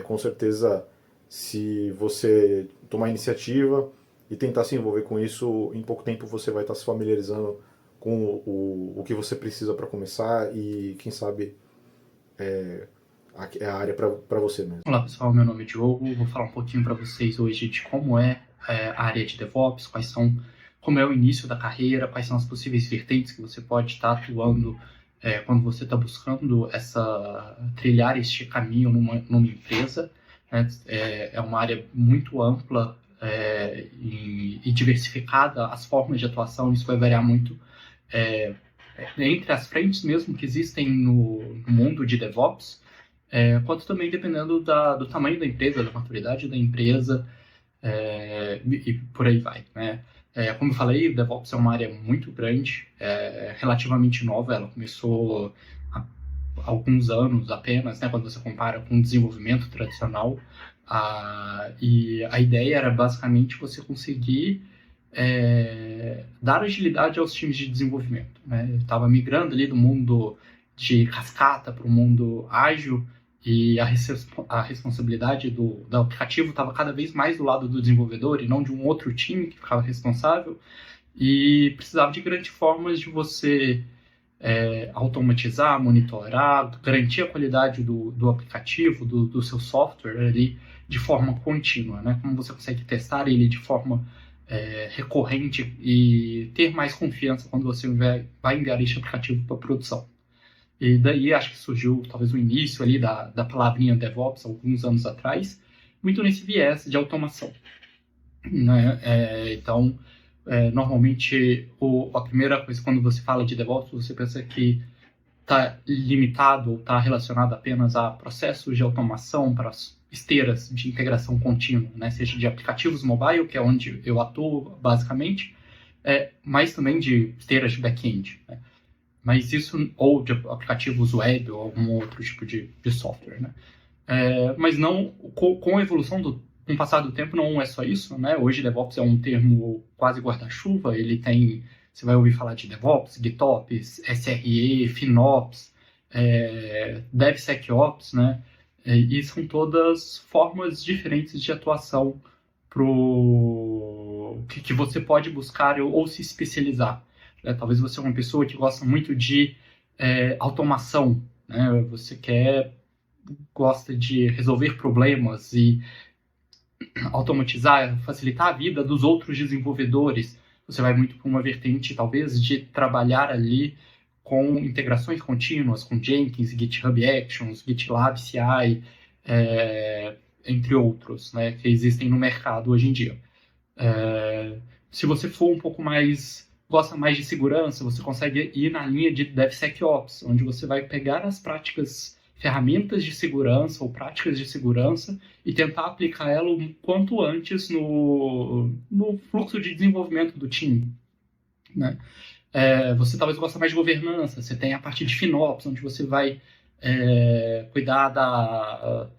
Com certeza, se você tomar iniciativa e tentar se envolver com isso, em pouco tempo você vai estar se familiarizando com o que você precisa para começar e, quem sabe, a área para você mesmo. Olá pessoal, meu nome é Diogo, vou falar um pouquinho para vocês hoje de como é a área de DevOps, como é o início da carreira, quais são as possíveis vertentes que você pode estar atuando quando você está buscando trilhar este caminho numa empresa. É uma área muito ampla e diversificada, as formas de atuação, isso vai variar muito entre as frentes mesmo que existem no mundo de DevOps, quanto também dependendo do tamanho da empresa, da maturidade da empresa, e por aí vai, né? Como eu falei, o DevOps é uma área muito grande, relativamente nova, ela começou há alguns anos apenas, né, quando você compara com o desenvolvimento tradicional, e a ideia era basicamente você conseguir dar agilidade aos times de desenvolvimento, né? Eu estava migrando ali do mundo de cascata para o mundo ágil e a responsabilidade do aplicativo estava cada vez mais do lado do desenvolvedor e não de um outro time que ficava responsável, e precisava de grandes formas de você automatizar, monitorar, garantir a qualidade do aplicativo, do seu software ali de forma contínua, né? Como você consegue testar ele de forma recorrente e ter mais confiança quando você vai enviar este aplicativo para produção. E daí acho que surgiu talvez o início ali da palavrinha DevOps, alguns anos atrás, muito nesse viés de automação, né? Então, normalmente, a primeira coisa quando você fala de DevOps, você pensa que está limitado ou está relacionado apenas a processos de automação para esteiras de integração contínua, né? Seja de aplicativos mobile, que é onde eu atuo basicamente, mas também de esteiras de back-end, né? Mas isso, ou de aplicativos web ou algum outro tipo de software, né? Mas não, com a evolução com o passar do tempo, não é só isso, né? Hoje DevOps é um termo quase guarda-chuva, você vai ouvir falar de DevOps, GitOps, SRE, FinOps, DevSecOps, né? E são todas formas diferentes de atuação que você pode buscar ou se especializar. Talvez você é uma pessoa que gosta muito de automação, né? Você gosta de resolver problemas e automatizar, facilitar a vida dos outros desenvolvedores. Você vai muito para uma vertente, talvez, de trabalhar ali com integrações contínuas, com Jenkins, GitHub Actions, GitLab CI, entre outros, né, que existem no mercado hoje em dia. Se você for um pouco mais, gosta mais de segurança, você consegue ir na linha de DevSecOps, onde você vai pegar as ferramentas de segurança ou práticas de segurança e tentar aplicar ela o quanto antes no fluxo de desenvolvimento do time, né? Você talvez gosta mais de governança, você tem a parte de FinOps, onde você vai cuidar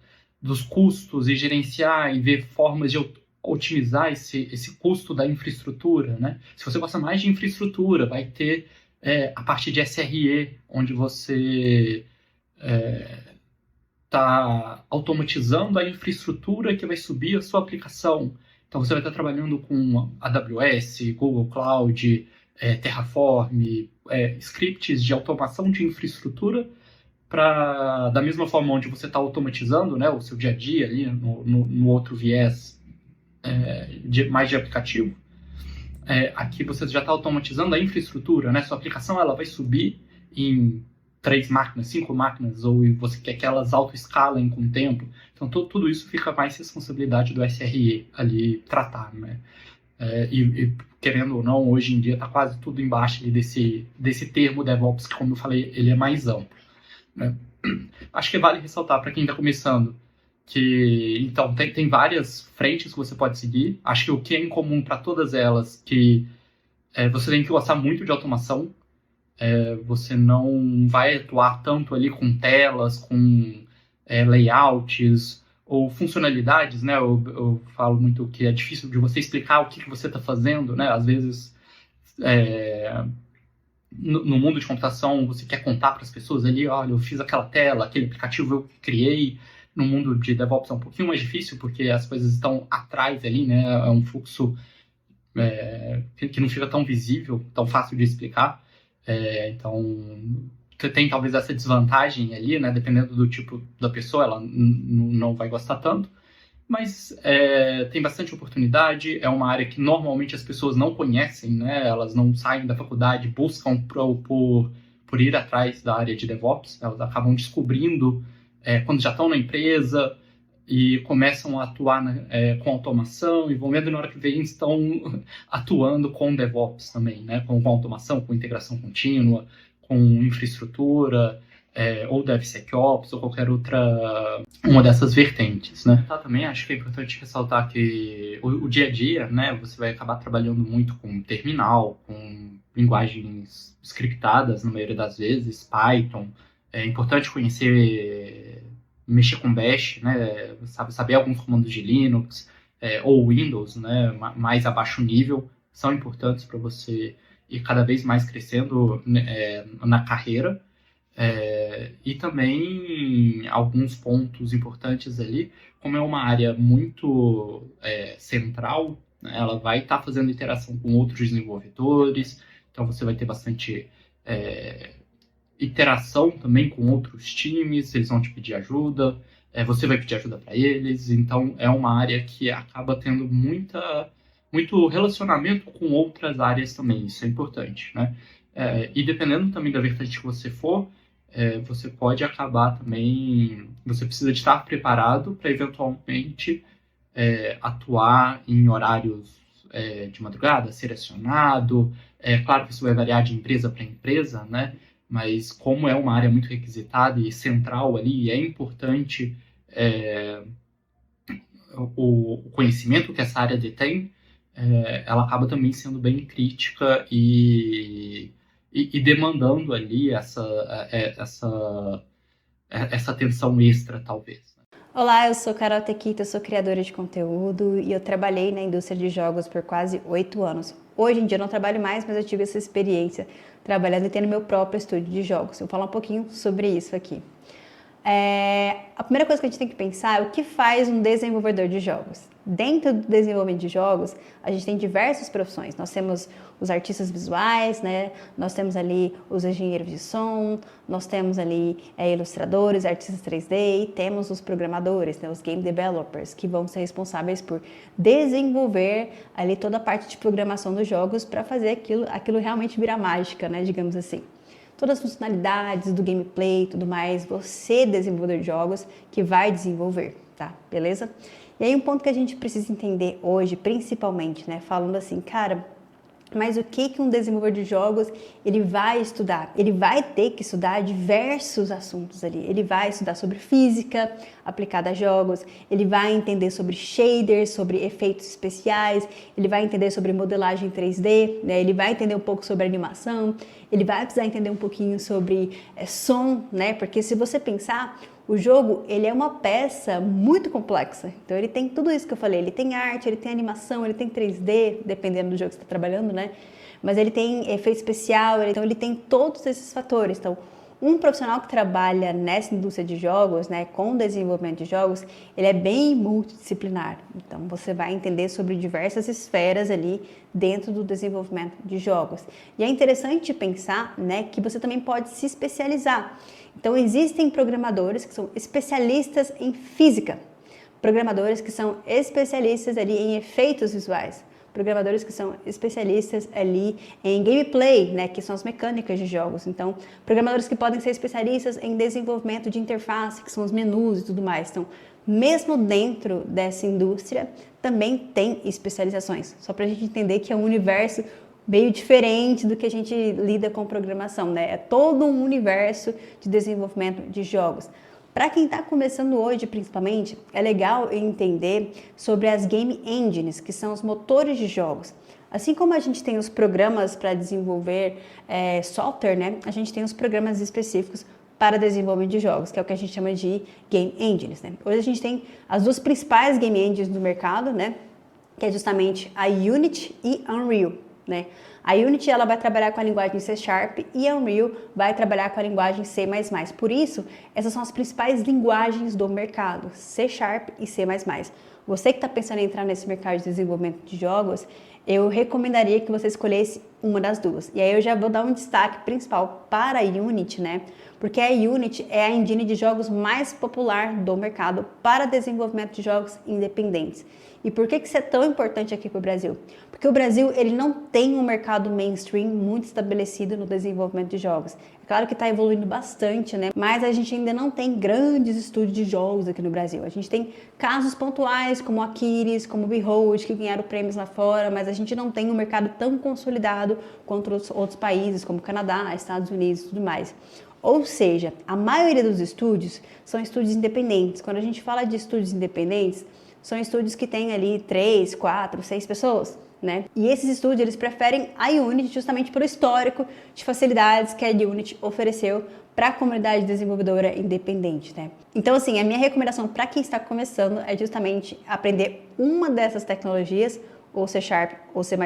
dos custos e gerenciar e ver formas de otimizar esse custo da infraestrutura, né? Se você gosta mais de infraestrutura, vai ter a parte de SRE, onde você está automatizando a infraestrutura que vai subir a sua aplicação. Então, você vai estar trabalhando com AWS, Google Cloud, Terraform, scripts de automação de infraestrutura, da mesma forma onde você está automatizando, né, o seu dia a dia ali no outro viés mais de aplicativo. Aqui você já está automatizando a infraestrutura, né? Sua aplicação ela vai subir em 3 máquinas, 5 máquinas, ou você quer que elas autoescalem com o tempo. Então, tudo isso fica mais responsabilidade do SRE ali tratar, né? E querendo ou não, hoje em dia está quase tudo embaixo ali desse termo DevOps, que, como eu falei, ele é mais amplo, né? Acho que vale ressaltar para quem está começando que, então, tem várias frentes que você pode seguir. Acho que o que é em comum para todas elas que você tem que gostar muito de automação. Você não vai atuar tanto ali com telas, com layouts ou funcionalidades, né? Eu falo muito que é difícil de você explicar o que você está fazendo, né? Às vezes, no mundo de computação, você quer contar para as pessoas ali, olha, eu fiz aquela tela, aquele aplicativo eu criei. No mundo de DevOps é um pouquinho mais difícil, porque as coisas estão atrás ali, né? É um fluxo que não fica tão visível, tão fácil de explicar. Então, tem talvez essa desvantagem ali, né? Dependendo do tipo da pessoa, ela não vai gostar tanto. Mas tem bastante oportunidade, é uma área que normalmente as pessoas não conhecem, né? Elas não saem da faculdade, buscam por ir atrás da área de DevOps, elas acabam descobrindo quando já estão na empresa e começam a atuar com automação e vão vendo na hora que vem estão atuando com DevOps também, né? Com automação, com integração contínua, com infraestrutura, ou DevSecOps, ou qualquer outra, uma dessas vertentes, né? Também acho que é importante ressaltar que o dia a dia, né? Você vai acabar trabalhando muito com terminal, com linguagens scriptadas, na maioria das vezes, Python. É importante mexer com Bash, né? Saber alguns comandos de Linux ou Windows, né? Mais abaixo nível, são importantes para você ir cada vez mais crescendo na carreira. E também alguns pontos importantes ali, como é uma área muito central, né? Ela vai estar fazendo interação com outros desenvolvedores, então você vai ter bastante interação também com outros times, eles vão te pedir ajuda, você vai pedir ajuda para eles, então é uma área que acaba tendo muito relacionamento com outras áreas também, isso é importante, né? E dependendo também da vertente que você for, você pode acabar também, você precisa de estar preparado para eventualmente atuar em horários de madrugada, ser acionado. Claro que isso vai variar de empresa para empresa, né? Mas como é uma área muito requisitada e central ali, é importante o conhecimento que essa área detém, ela acaba também sendo bem crítica e demandando ali essa atenção extra, talvez. Olá, eu sou Carol Tequita, eu sou criadora de conteúdo e eu trabalhei na indústria de jogos por quase 8 anos. Hoje em dia eu não trabalho mais, mas eu tive essa experiência trabalhando e tendo meu próprio estúdio de jogos. Eu vou falar um pouquinho sobre isso aqui. A primeira coisa que a gente tem que pensar é o que faz um desenvolvedor de jogos. Dentro do desenvolvimento de jogos, a gente tem diversas profissões. Nós temos os artistas visuais, né? Nós temos ali os engenheiros de som, nós temos ali ilustradores, artistas 3D e temos os programadores, né? Os game developers, que vão ser responsáveis por desenvolver ali toda a parte de programação dos jogos para fazer aquilo realmente virar mágica, né? Digamos assim. Todas as funcionalidades do gameplay e tudo mais, você, desenvolvedor de jogos, que vai desenvolver, tá? Beleza? E aí um ponto que a gente precisa entender hoje, principalmente, né? Falando assim, cara, mas o que um desenvolvedor de jogos ele vai estudar? Ele vai ter que estudar diversos assuntos ali. Ele vai estudar sobre física aplicada a jogos, ele vai entender sobre shaders, sobre efeitos especiais, ele vai entender sobre modelagem 3D, né? Ele vai entender um pouco sobre animação, ele vai precisar entender um pouquinho sobre som, né? Porque se você pensar, o jogo, ele é uma peça muito complexa. Então, ele tem tudo isso que eu falei. Ele tem arte, ele tem animação, ele tem 3D, dependendo do jogo que você está trabalhando, né? Mas ele tem efeito especial, então ele tem todos esses fatores. Então, um profissional que trabalha nessa indústria de jogos, né, com desenvolvimento de jogos, ele é bem multidisciplinar. Então, você vai entender sobre diversas esferas ali dentro do desenvolvimento de jogos. E é interessante pensar, né, que você também pode se especializar. Então, existem programadores que são especialistas em física, programadores que são especialistas ali em efeitos visuais, programadores que são especialistas ali em gameplay, né, que são as mecânicas de jogos. Então, programadores que podem ser especialistas em desenvolvimento de interface, que são os menus e tudo mais. Então, mesmo dentro dessa indústria, também tem especializações. Só para a gente entender que é um universo meio diferente do que a gente lida com programação, né? É todo um universo de desenvolvimento de jogos. Para quem está começando hoje, principalmente, é legal entender sobre as game engines, que são os motores de jogos. Assim como a gente tem os programas para desenvolver software, né? A gente tem os programas específicos para desenvolvimento de jogos, que é o que a gente chama de game engines, né? Hoje a gente tem as duas principais game engines do mercado, né? Que é justamente a Unity e Unreal, né? A Unity ela vai trabalhar com a linguagem C# e a Unreal vai trabalhar com a linguagem C++. Por isso, essas são as principais linguagens do mercado, C# e C++. Você que está pensando em entrar nesse mercado de desenvolvimento de jogos, eu recomendaria que você escolhesse uma das duas. E aí eu já vou dar um destaque principal para a Unity, né? Porque a Unity é a engine de jogos mais popular do mercado para desenvolvimento de jogos independentes. E por que isso é tão importante aqui para o Brasil? Porque o Brasil ele não tem um mercado mainstream muito estabelecido no desenvolvimento de jogos. É claro que está evoluindo bastante, né? Mas a gente ainda não tem grandes estúdios de jogos aqui no Brasil. A gente tem casos pontuais como a Aquiles, como o Behold, que ganharam prêmios lá fora, mas a gente não tem um mercado tão consolidado quanto outros países, como Canadá, Estados Unidos e tudo mais. Ou seja, a maioria dos estúdios são estúdios independentes. Quando a gente fala de estúdios independentes, são estúdios que têm ali 3, 4, 6 pessoas, né? E esses estúdios, eles preferem a Unity justamente pelo histórico de facilidades que a Unity ofereceu para a comunidade desenvolvedora independente, né? Então, assim, a minha recomendação para quem está começando é justamente aprender uma dessas tecnologias, ou C#, ou C++,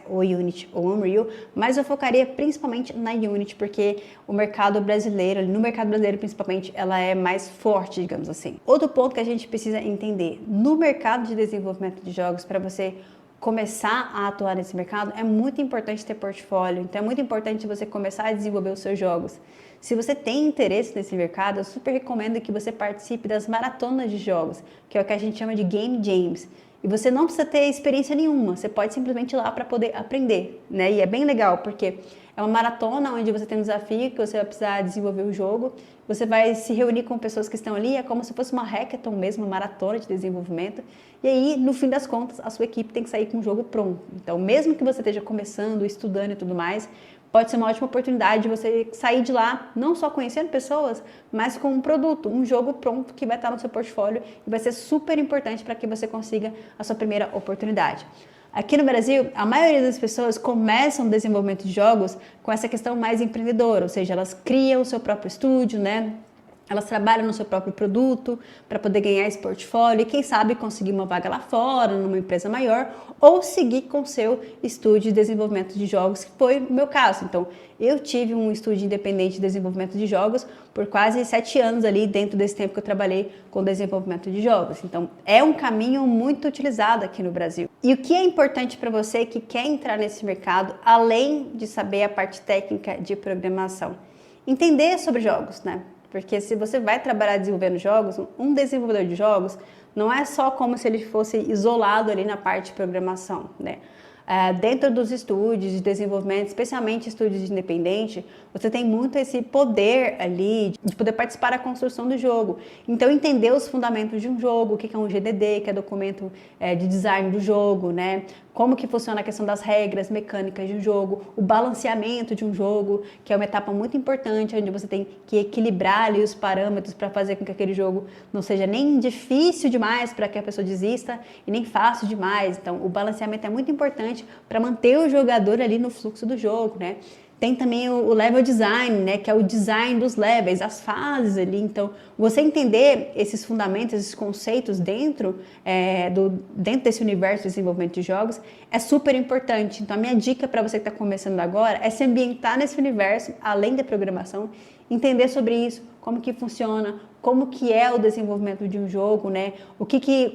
ou Unity, ou Unreal, mas eu focaria principalmente na Unity, porque o mercado brasileiro, no mercado brasileiro principalmente, ela é mais forte, digamos assim. Outro ponto que a gente precisa entender, no mercado de desenvolvimento de jogos, para você começar a atuar nesse mercado, é muito importante ter portfólio, então é muito importante você começar a desenvolver os seus jogos. Se você tem interesse nesse mercado, eu super recomendo que você participe das maratonas de jogos, que é o que a gente chama de Game Jams. E você não precisa ter experiência nenhuma, você pode simplesmente ir lá para poder aprender, né? E é bem legal, porque é uma maratona onde você tem um desafio que você vai precisar desenvolver o jogo, você vai se reunir com pessoas que estão ali, é como se fosse uma hackathon mesmo, uma maratona de desenvolvimento, e aí, no fim das contas, a sua equipe tem que sair com o jogo pronto. Então, mesmo que você esteja começando, estudando e tudo mais, pode ser uma ótima oportunidade de você sair de lá, não só conhecendo pessoas, mas com um produto, um jogo pronto que vai estar no seu portfólio e vai ser super importante para que você consiga a sua primeira oportunidade. Aqui no Brasil, a maioria das pessoas começam o desenvolvimento de jogos com essa questão mais empreendedora, ou seja, elas criam o seu próprio estúdio, né? Elas trabalham no seu próprio produto para poder ganhar esse portfólio e, quem sabe, conseguir uma vaga lá fora, numa empresa maior, ou seguir com o seu estúdio de desenvolvimento de jogos, que foi o meu caso. Então, eu tive um estúdio independente de desenvolvimento de jogos por quase 7 anos ali, dentro desse tempo que eu trabalhei com desenvolvimento de jogos. Então, é um caminho muito utilizado aqui no Brasil. E o que é importante para você que quer entrar nesse mercado, além de saber a parte técnica de programação? Entender sobre jogos, né? Porque se você vai trabalhar desenvolvendo jogos, um desenvolvedor de jogos não é só como se ele fosse isolado ali na parte de programação, né? Dentro dos estúdios de desenvolvimento, especialmente estúdios independentes, você tem muito esse poder ali de poder participar da construção do jogo. Então, entender os fundamentos de um jogo, o que é um GDD, que é documento de design do jogo, né? Como que funciona a questão das regras mecânicas de um jogo, o balanceamento de um jogo, que é uma etapa muito importante, onde você tem que equilibrar ali os parâmetros para fazer com que aquele jogo não seja nem difícil demais para que a pessoa desista e nem fácil demais. Então, o balanceamento é muito importante para manter o jogador ali no fluxo do jogo, né? Tem também o level design, né, que é o design dos levels, as fases ali. Então, você entender esses fundamentos, esses conceitos dentro desse universo de desenvolvimento de jogos é super importante. Então, a minha dica para você que está começando agora é se ambientar nesse universo, além da programação, entender sobre isso, como que funciona, como que é o desenvolvimento de um jogo, né?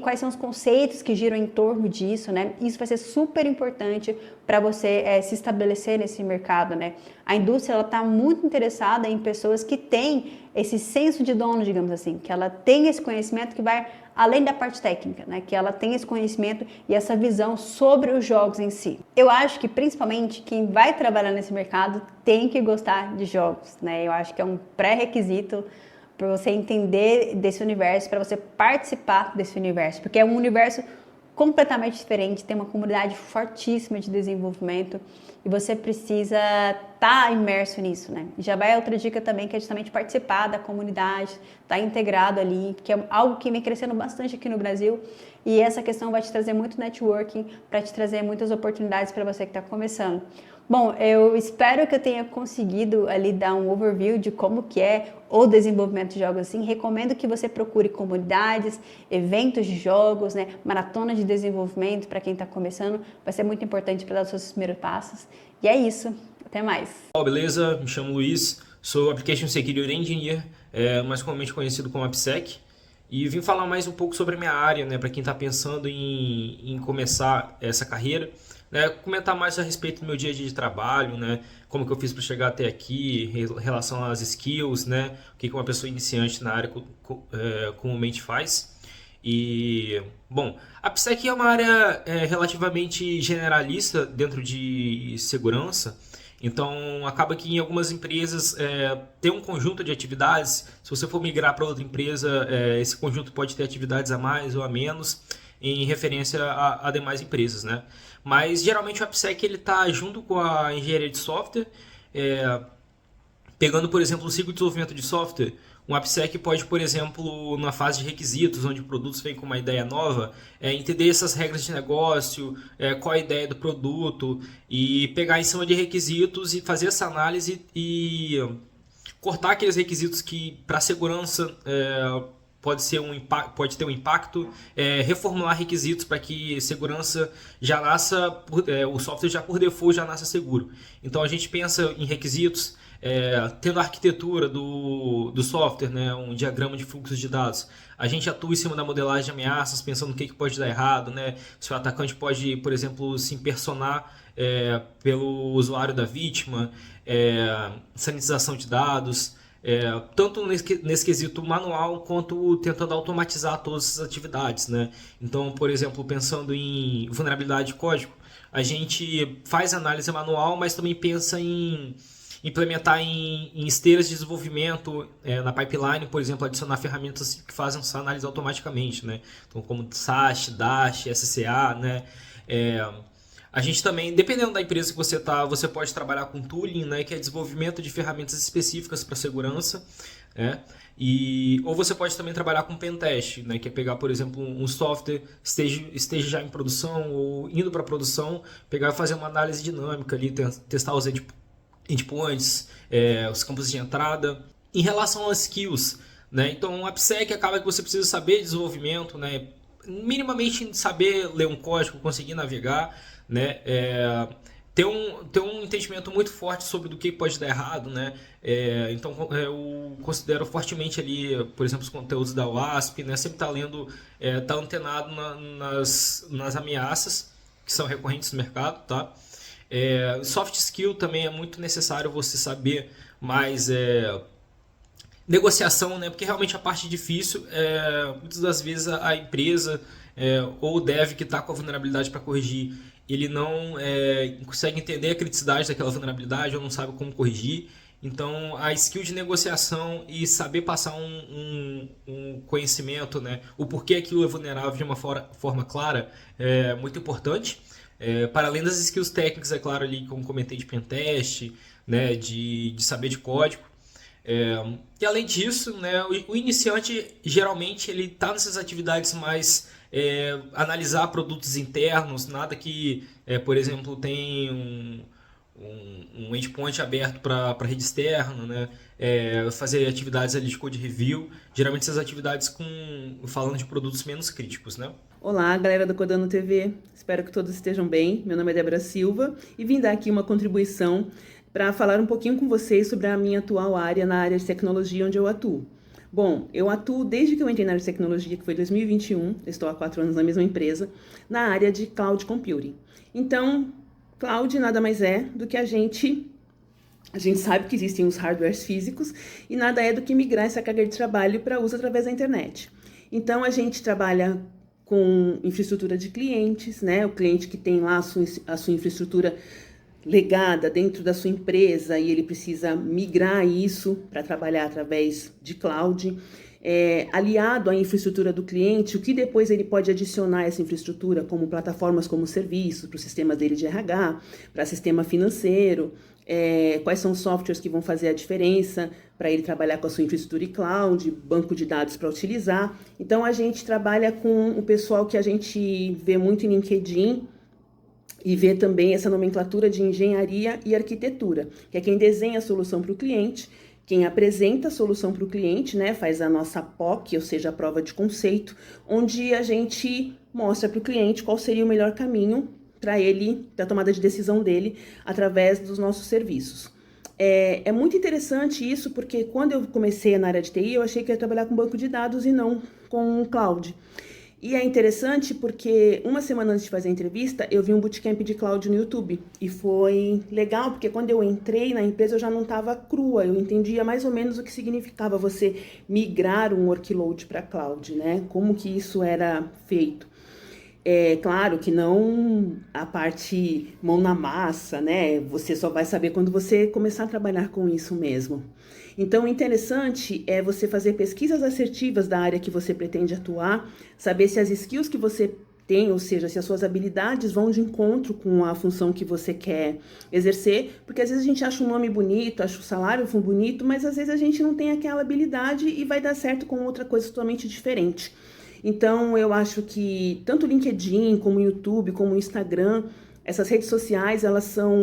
Quais são os conceitos que giram em torno disso, né? Isso vai ser super importante para você se estabelecer nesse mercado, né? A indústria, ela está muito interessada em pessoas que têm esse senso de dono, digamos assim, que ela tem esse conhecimento que vai além da parte técnica, né? Que ela tem esse conhecimento e essa visão sobre os jogos em si. Eu acho que, principalmente, quem vai trabalhar nesse mercado tem que gostar de jogos, né? Eu acho que é um pré-requisito para você entender desse universo, para você participar desse universo, porque é um universo completamente diferente, tem uma comunidade fortíssima de desenvolvimento e você precisa estar imerso nisso, né? E já vai outra dica também, que é justamente participar da comunidade, estar integrado ali, que é algo que vem crescendo bastante aqui no Brasil, e essa questão vai te trazer muito networking, para te trazer muitas oportunidades para você que está começando. Bom, eu espero que eu tenha conseguido ali dar um overview de como que é o desenvolvimento de jogos assim. Recomendo que você procure comunidades, eventos de jogos, né, maratonas de desenvolvimento para quem está começando. Vai ser muito importante para dar os seus primeiros passos. E é isso. Até mais. Beleza, me chamo Luiz, sou Application Security Engineer, mais comumente conhecido como AppSec. E vim falar mais um pouco sobre a minha área, né, para quem está pensando em começar essa carreira. Comentar mais a respeito do meu dia a dia de trabalho, né? Como que eu fiz para chegar até aqui, em relação às skills, né? O que uma pessoa iniciante na área comumente faz. E, bom, a AppSec é uma área relativamente generalista dentro de segurança. Então, acaba que em algumas empresas tem um conjunto de atividades. Se você for migrar para outra empresa, esse conjunto pode ter atividades a mais ou a menos em referência a demais empresas, né? Mas geralmente o AppSec ele está junto com a engenharia de software, pegando, por exemplo, o ciclo de desenvolvimento de software. Um AppSec pode, por exemplo, na fase de requisitos, onde produtos vêm com uma ideia nova, entender essas regras de negócio, qual a ideia do produto, e pegar em cima de requisitos e fazer essa análise e cortar aqueles requisitos que, para segurança, pode ter um impacto, reformular requisitos para que segurança já nasça, o software já por default já nasça seguro. Então a gente pensa em requisitos, tendo a arquitetura do software, né, um diagrama de fluxos de dados. A gente atua em cima da modelagem de ameaças, pensando no que pode dar errado, né? Se o atacante pode, por exemplo, se impersonar pelo usuário da vítima, sanitização de dados, tanto nesse quesito manual quanto tentando automatizar todas essas atividades, né? Então, por exemplo, pensando em vulnerabilidade de código, a gente faz análise manual, mas também pensa em implementar em esteiras de desenvolvimento, na pipeline, por exemplo, adicionar ferramentas que fazem essa análise automaticamente, né? Então, como SAST, DASH, SCA, né? A gente também, dependendo da empresa que você está, você pode trabalhar com tooling, né, que é desenvolvimento de ferramentas específicas para segurança, né? Ou você pode também trabalhar com pentest, né, que é pegar, por exemplo, um software esteja já em produção ou indo para produção, pegar e fazer uma análise dinâmica ali, testar os endpoints, os campos de entrada. Em relação às skills, né? Então, o AppSec acaba que você precisa saber desenvolvimento, né? Minimamente saber ler um código, conseguir navegar, né? Ter um entendimento muito forte sobre do que pode dar errado, né? Então, eu considero fortemente ali, por exemplo, os conteúdos da WASP, né? Sempre tá lendo, tá antenado nas ameaças que são recorrentes no mercado, tá? Soft skill também é muito necessário você saber mais negociação, né? Porque realmente a parte difícil muitas das vezes a empresa ou o dev que está com a vulnerabilidade para corrigir, ele não consegue entender a criticidade daquela vulnerabilidade ou não sabe como corrigir. Então, a skill de negociação e saber passar um conhecimento, né? O porquê aquilo é vulnerável de uma forma clara é muito importante. Para além das skills técnicas, é claro, ali, como comentei, de pentest, né? De saber de código. E além disso, né? O iniciante, geralmente, ele está nessas atividades mais... analisar produtos internos, nada que, por exemplo, tem um endpoint aberto para rede externa, né? Fazer atividades ali de code review, geralmente essas atividades falando de produtos menos críticos, né? Olá, galera do Codando TV, espero que todos estejam bem. Meu nome é Débora Silva e vim dar aqui uma contribuição para falar um pouquinho com vocês sobre a minha atual área na área de tecnologia onde eu atuo. Bom, eu atuo desde que eu entrei na área de tecnologia, que foi 2021, estou há 4 anos na mesma empresa, na área de Cloud Computing. Então, Cloud nada mais é do que a gente sabe que existem os hardwares físicos e nada é do que migrar essa carga de trabalho para uso através da internet. Então, a gente trabalha com infraestrutura de clientes, né? O cliente que tem lá a sua infraestrutura legada dentro da sua empresa e ele precisa migrar isso para trabalhar através de cloud, aliado à infraestrutura do cliente, o que depois ele pode adicionar a essa infraestrutura como plataformas como serviços para o sistema dele de RH, para sistema financeiro, quais são os softwares que vão fazer a diferença para ele trabalhar com a sua infraestrutura e cloud, banco de dados para utilizar. Então a gente trabalha com o pessoal que a gente vê muito em LinkedIn, e ver também essa nomenclatura de engenharia e arquitetura, que é quem desenha a solução para o cliente, quem apresenta a solução para o cliente, né, faz a nossa POC, ou seja, a prova de conceito, onde a gente mostra para o cliente qual seria o melhor caminho para ele, para a tomada de decisão dele, através dos nossos serviços. É muito interessante isso, porque quando eu comecei na área de TI, eu achei que ia trabalhar com banco de dados e não com cloud. E é interessante porque uma semana antes de fazer a entrevista, eu vi um bootcamp de cloud no YouTube. E foi legal, porque quando eu entrei na empresa, eu já não estava crua. Eu entendia mais ou menos o que significava você migrar um workload para cloud, né? Como que isso era feito. É claro que não a parte mão na massa, né? Você só vai saber quando você começar a trabalhar com isso mesmo. Então, o interessante é você fazer pesquisas assertivas da área que você pretende atuar, saber se as skills que você tem, ou seja, se as suas habilidades vão de encontro com a função que você quer exercer, porque às vezes a gente acha um nome bonito, acha o salário bonito, mas às vezes a gente não tem aquela habilidade e vai dar certo com outra coisa totalmente diferente. Então, eu acho que tanto o LinkedIn, como o YouTube, como o Instagram, essas redes sociais, elas são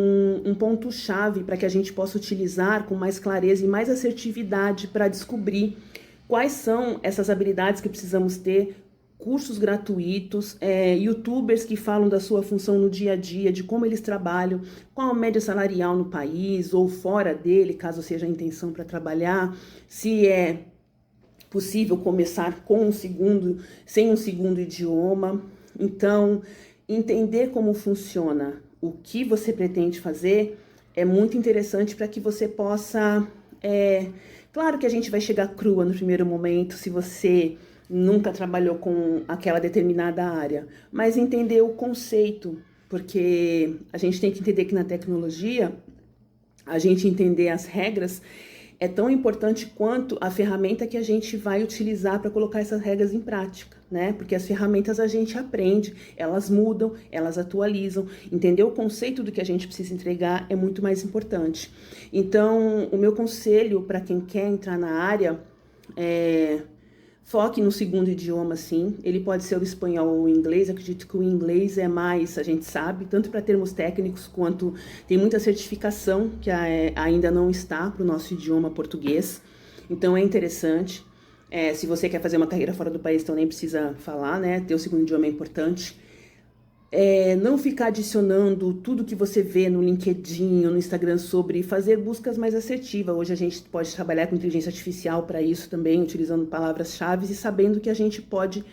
um ponto-chave para que a gente possa utilizar com mais clareza e mais assertividade para descobrir quais são essas habilidades que precisamos ter, cursos gratuitos, youtubers que falam da sua função no dia a dia, de como eles trabalham, qual a média salarial no país ou fora dele, caso seja a intenção para trabalhar, se é possível começar sem um segundo idioma. Então, entender como funciona o que você pretende fazer é muito interessante para que você possa... Claro que a gente vai chegar crua no primeiro momento, se você nunca trabalhou com aquela determinada área, mas entender o conceito, porque a gente tem que entender que na tecnologia, a gente entender as regras é tão importante quanto a ferramenta que a gente vai utilizar para colocar essas regras em prática, né? Porque as ferramentas a gente aprende, elas mudam, elas atualizam. Entender o conceito do que a gente precisa entregar é muito mais importante. Então, o meu conselho para quem quer entrar na área é foque no segundo idioma, sim. Ele pode ser o espanhol ou o inglês. Acredito que o inglês é mais, a gente sabe, tanto para termos técnicos, quanto tem muita certificação que ainda não está para o nosso idioma português. Então, é interessante. Se você quer fazer uma carreira fora do país, então nem precisa falar, né? Ter o segundo idioma é importante. Não ficar adicionando tudo que você vê no LinkedIn ou no Instagram sobre fazer buscas mais assertivas. Hoje a gente pode trabalhar com inteligência artificial para isso também, utilizando palavras-chave e sabendo que a gente pode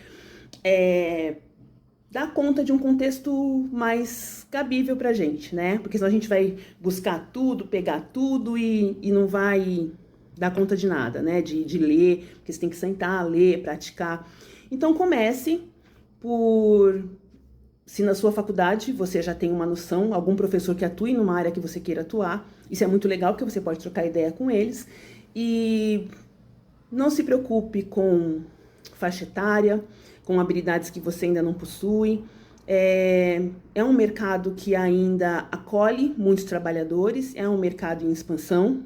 dar conta de um contexto mais cabível para a gente, né? Porque senão a gente vai buscar tudo, pegar tudo e não vai dar conta de nada, né? De ler, porque você tem que sentar, ler, praticar. Então comece por... Se na sua faculdade você já tem uma noção, algum professor que atue numa área que você queira atuar, isso é muito legal porque você pode trocar ideia com eles. E não se preocupe com faixa etária, com habilidades que você ainda não possui. É um mercado que ainda acolhe muitos trabalhadores, é um mercado em expansão,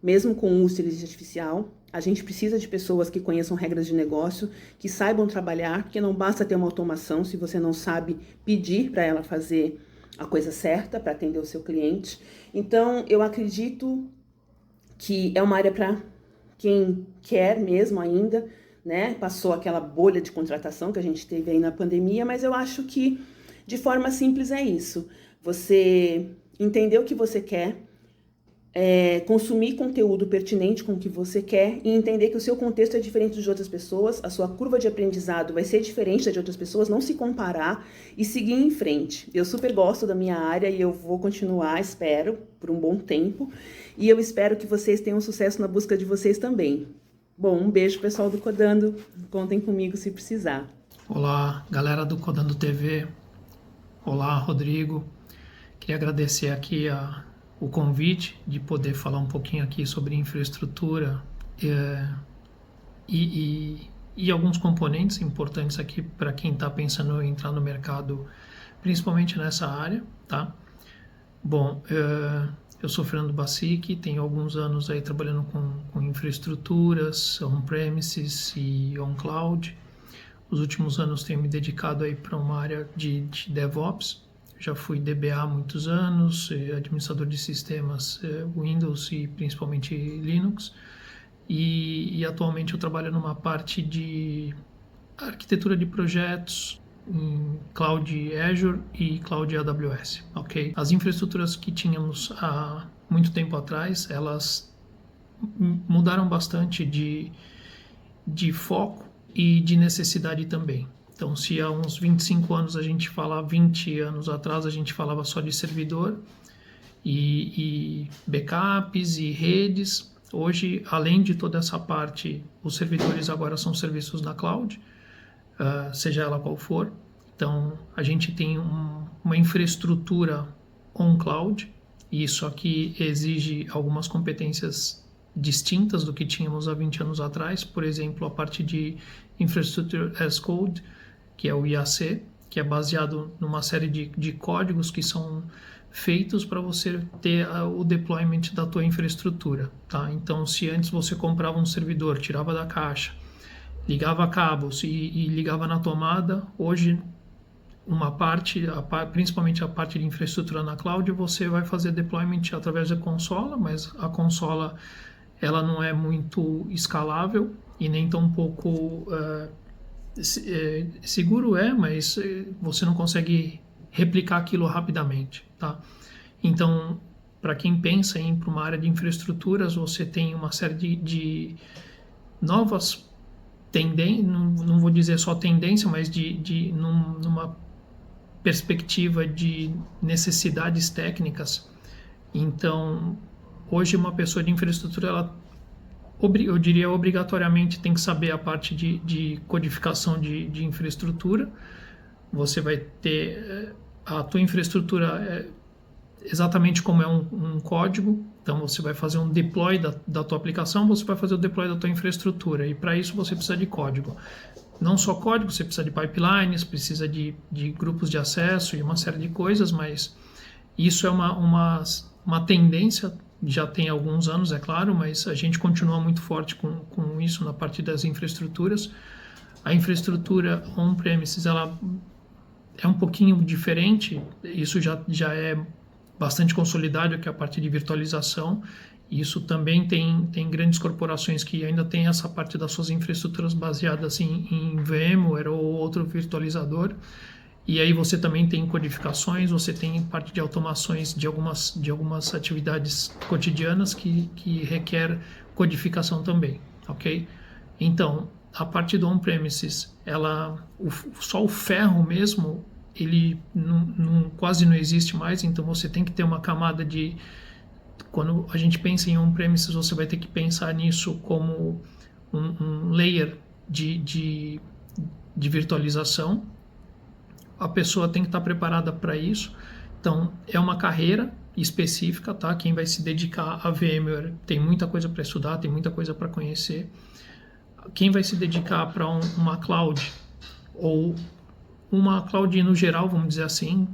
mesmo com o uso de inteligência artificial. A gente precisa de pessoas que conheçam regras de negócio, que saibam trabalhar, porque não basta ter uma automação se você não sabe pedir para ela fazer a coisa certa para atender o seu cliente. Então, eu acredito que é uma área para quem quer mesmo ainda, né? Passou aquela bolha de contratação que a gente teve aí na pandemia, mas eu acho que, de forma simples, é isso. Você entender o que você quer, consumir conteúdo pertinente com o que você quer e entender que o seu contexto é diferente de outras pessoas, a sua curva de aprendizado vai ser diferente da de outras pessoas, não se comparar e seguir em frente. Eu super gosto da minha área e eu vou continuar, espero, por um bom tempo, e eu espero que vocês tenham sucesso na busca de vocês também. Bom, um beijo pessoal do Codando, contem comigo se precisar. Olá, galera do Codando TV, olá Rodrigo, queria agradecer aqui o convite de poder falar um pouquinho aqui sobre infraestrutura e alguns componentes importantes aqui para quem está pensando em entrar no mercado, principalmente nessa área, tá? Bom, eu sou Fernando Bacic, tenho alguns anos aí trabalhando com infraestruturas, on-premises e on-cloud. Os últimos anos tenho me dedicado aí para uma área de DevOps. Já fui DBA há muitos anos, administrador de sistemas Windows e principalmente Linux. E atualmente eu trabalho numa parte de arquitetura de projetos em Cloud Azure e Cloud AWS, ok? As infraestruturas que tínhamos há muito tempo atrás, elas mudaram bastante de foco e de necessidade também. Então, se há uns 25 anos 20 anos atrás, a gente falava só de servidor e backups e redes, hoje, além de toda essa parte, os servidores agora são serviços na cloud, seja ela qual for. Então, a gente tem uma infraestrutura on-cloud, e isso aqui exige algumas competências distintas do que tínhamos há 20 anos atrás. Por exemplo, a parte de Infrastructure as Code, que é o IAC, que é baseado numa série de códigos que são feitos para você ter o deployment da tua infraestrutura, tá? Então, se antes você comprava um servidor, tirava da caixa, ligava cabos e ligava na tomada, hoje uma parte, principalmente a parte de infraestrutura na cloud, você vai fazer deployment através da consola, mas a consola ela não é muito escalável e nem tão pouco seguro mas você não consegue replicar aquilo rapidamente, tá? Então, para quem pensa em ir para uma área de infraestruturas, você tem uma série de novas tendências, não vou dizer só tendência, mas numa perspectiva de necessidades técnicas. Então, hoje uma pessoa de infraestrutura, ela, eu diria, obrigatoriamente tem que saber a parte de codificação de infraestrutura. Você vai ter a tua infraestrutura exatamente como é um código. Então, você vai fazer um deploy da tua aplicação, você vai fazer o deploy da tua infraestrutura. E para isso você precisa de código. Não só código, você precisa de pipelines, precisa de grupos de acesso e uma série de coisas, mas isso é uma tendência. Já tem alguns anos, é claro, mas a gente continua muito forte com isso na parte das infraestruturas. A infraestrutura on-premises, ela é um pouquinho diferente, isso já é bastante consolidado, que é a parte de virtualização, Isso também tem grandes corporações que ainda têm essa parte das suas infraestruturas baseadas em VMware ou outro virtualizador. E aí você também tem codificações, você tem parte de automações de algumas atividades cotidianas que requer codificação também, ok? Então, a parte do on-premises, só o ferro mesmo, ele quase não existe mais, então você tem que ter uma camada de... Quando a gente pensa em on-premises, você vai ter que pensar nisso como um layer de virtualização. A pessoa tem que estar preparada para isso. Então, é uma carreira específica, tá? Quem vai se dedicar a VMware tem muita coisa para estudar, tem muita coisa para conhecer. Quem vai se dedicar para uma cloud, ou uma cloud no geral, vamos dizer assim,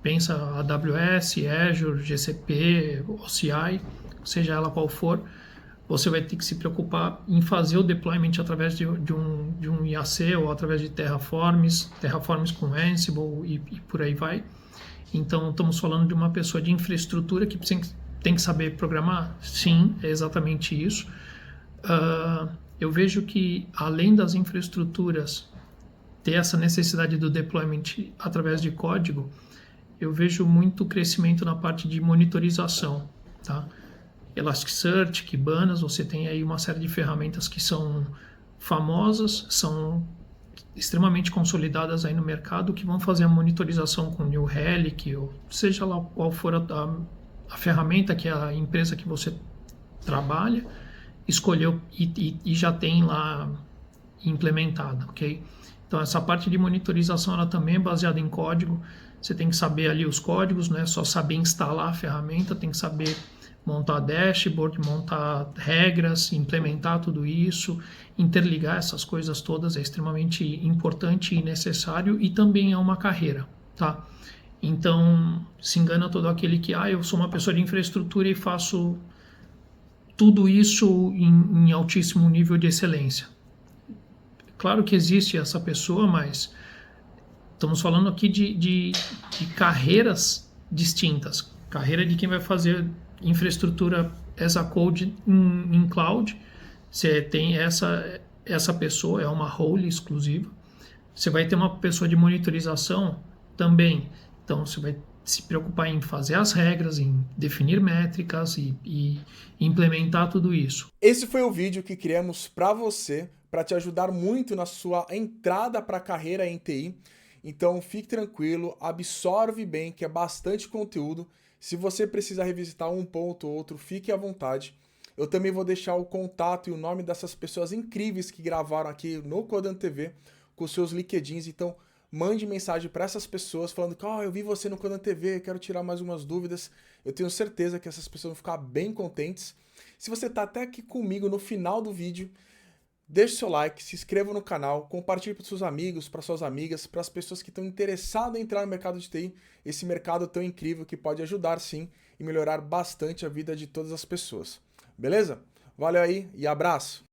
pensa AWS, Azure, GCP, OCI, seja ela qual for, você vai ter que se preocupar em fazer o deployment através de um IAC ou através de Terraforms com Ansible e por aí vai. Então, estamos falando de uma pessoa de infraestrutura que tem que saber programar? Sim, é exatamente isso. Eu vejo que, além das infraestruturas ter essa necessidade do deployment através de código, eu vejo muito crescimento na parte de monitorização, tá? Elasticsearch, Kibana, você tem aí uma série de ferramentas que são famosas, são extremamente consolidadas aí no mercado, que vão fazer a monitorização com New Relic, ou seja lá qual for a ferramenta que a empresa que você trabalha escolheu e já tem lá implementada, ok? Então essa parte de monitorização ela também é baseada em código. Você tem que saber ali os códigos, não é só saber instalar a ferramenta, tem que saber montar dashboard, montar regras, implementar tudo isso, interligar essas coisas todas é extremamente importante e necessário, e também é uma carreira, tá? Então, se engana todo aquele que, eu sou uma pessoa de infraestrutura e faço tudo isso em altíssimo nível de excelência. Claro que existe essa pessoa, mas estamos falando aqui de carreiras distintas. Carreira de quem vai fazer infraestrutura as a code em cloud. Você tem essa pessoa, é uma role exclusiva. Você vai ter uma pessoa de monitorização também. Então, você vai se preocupar em fazer as regras, em definir métricas e implementar tudo isso. Esse foi o vídeo que criamos para você, para te ajudar muito na sua entrada para a carreira em TI. Então fique tranquilo, absorve bem, que é bastante conteúdo. Se você precisar revisitar um ponto ou outro, fique à vontade. Eu também vou deixar o contato e o nome dessas pessoas incríveis que gravaram aqui no Codando TV com seus LinkedIns. Então mande mensagem para essas pessoas falando que eu vi você no Codando TV, quero tirar mais umas dúvidas. Eu tenho certeza que essas pessoas vão ficar bem contentes. Se você está até aqui comigo no final do vídeo, deixe seu like, se inscreva no canal, compartilhe para os seus amigos, para suas amigas, para as pessoas que estão interessadas em entrar no mercado de TI, esse mercado tão incrível que pode ajudar sim e melhorar bastante a vida de todas as pessoas. Beleza? Valeu aí e abraço!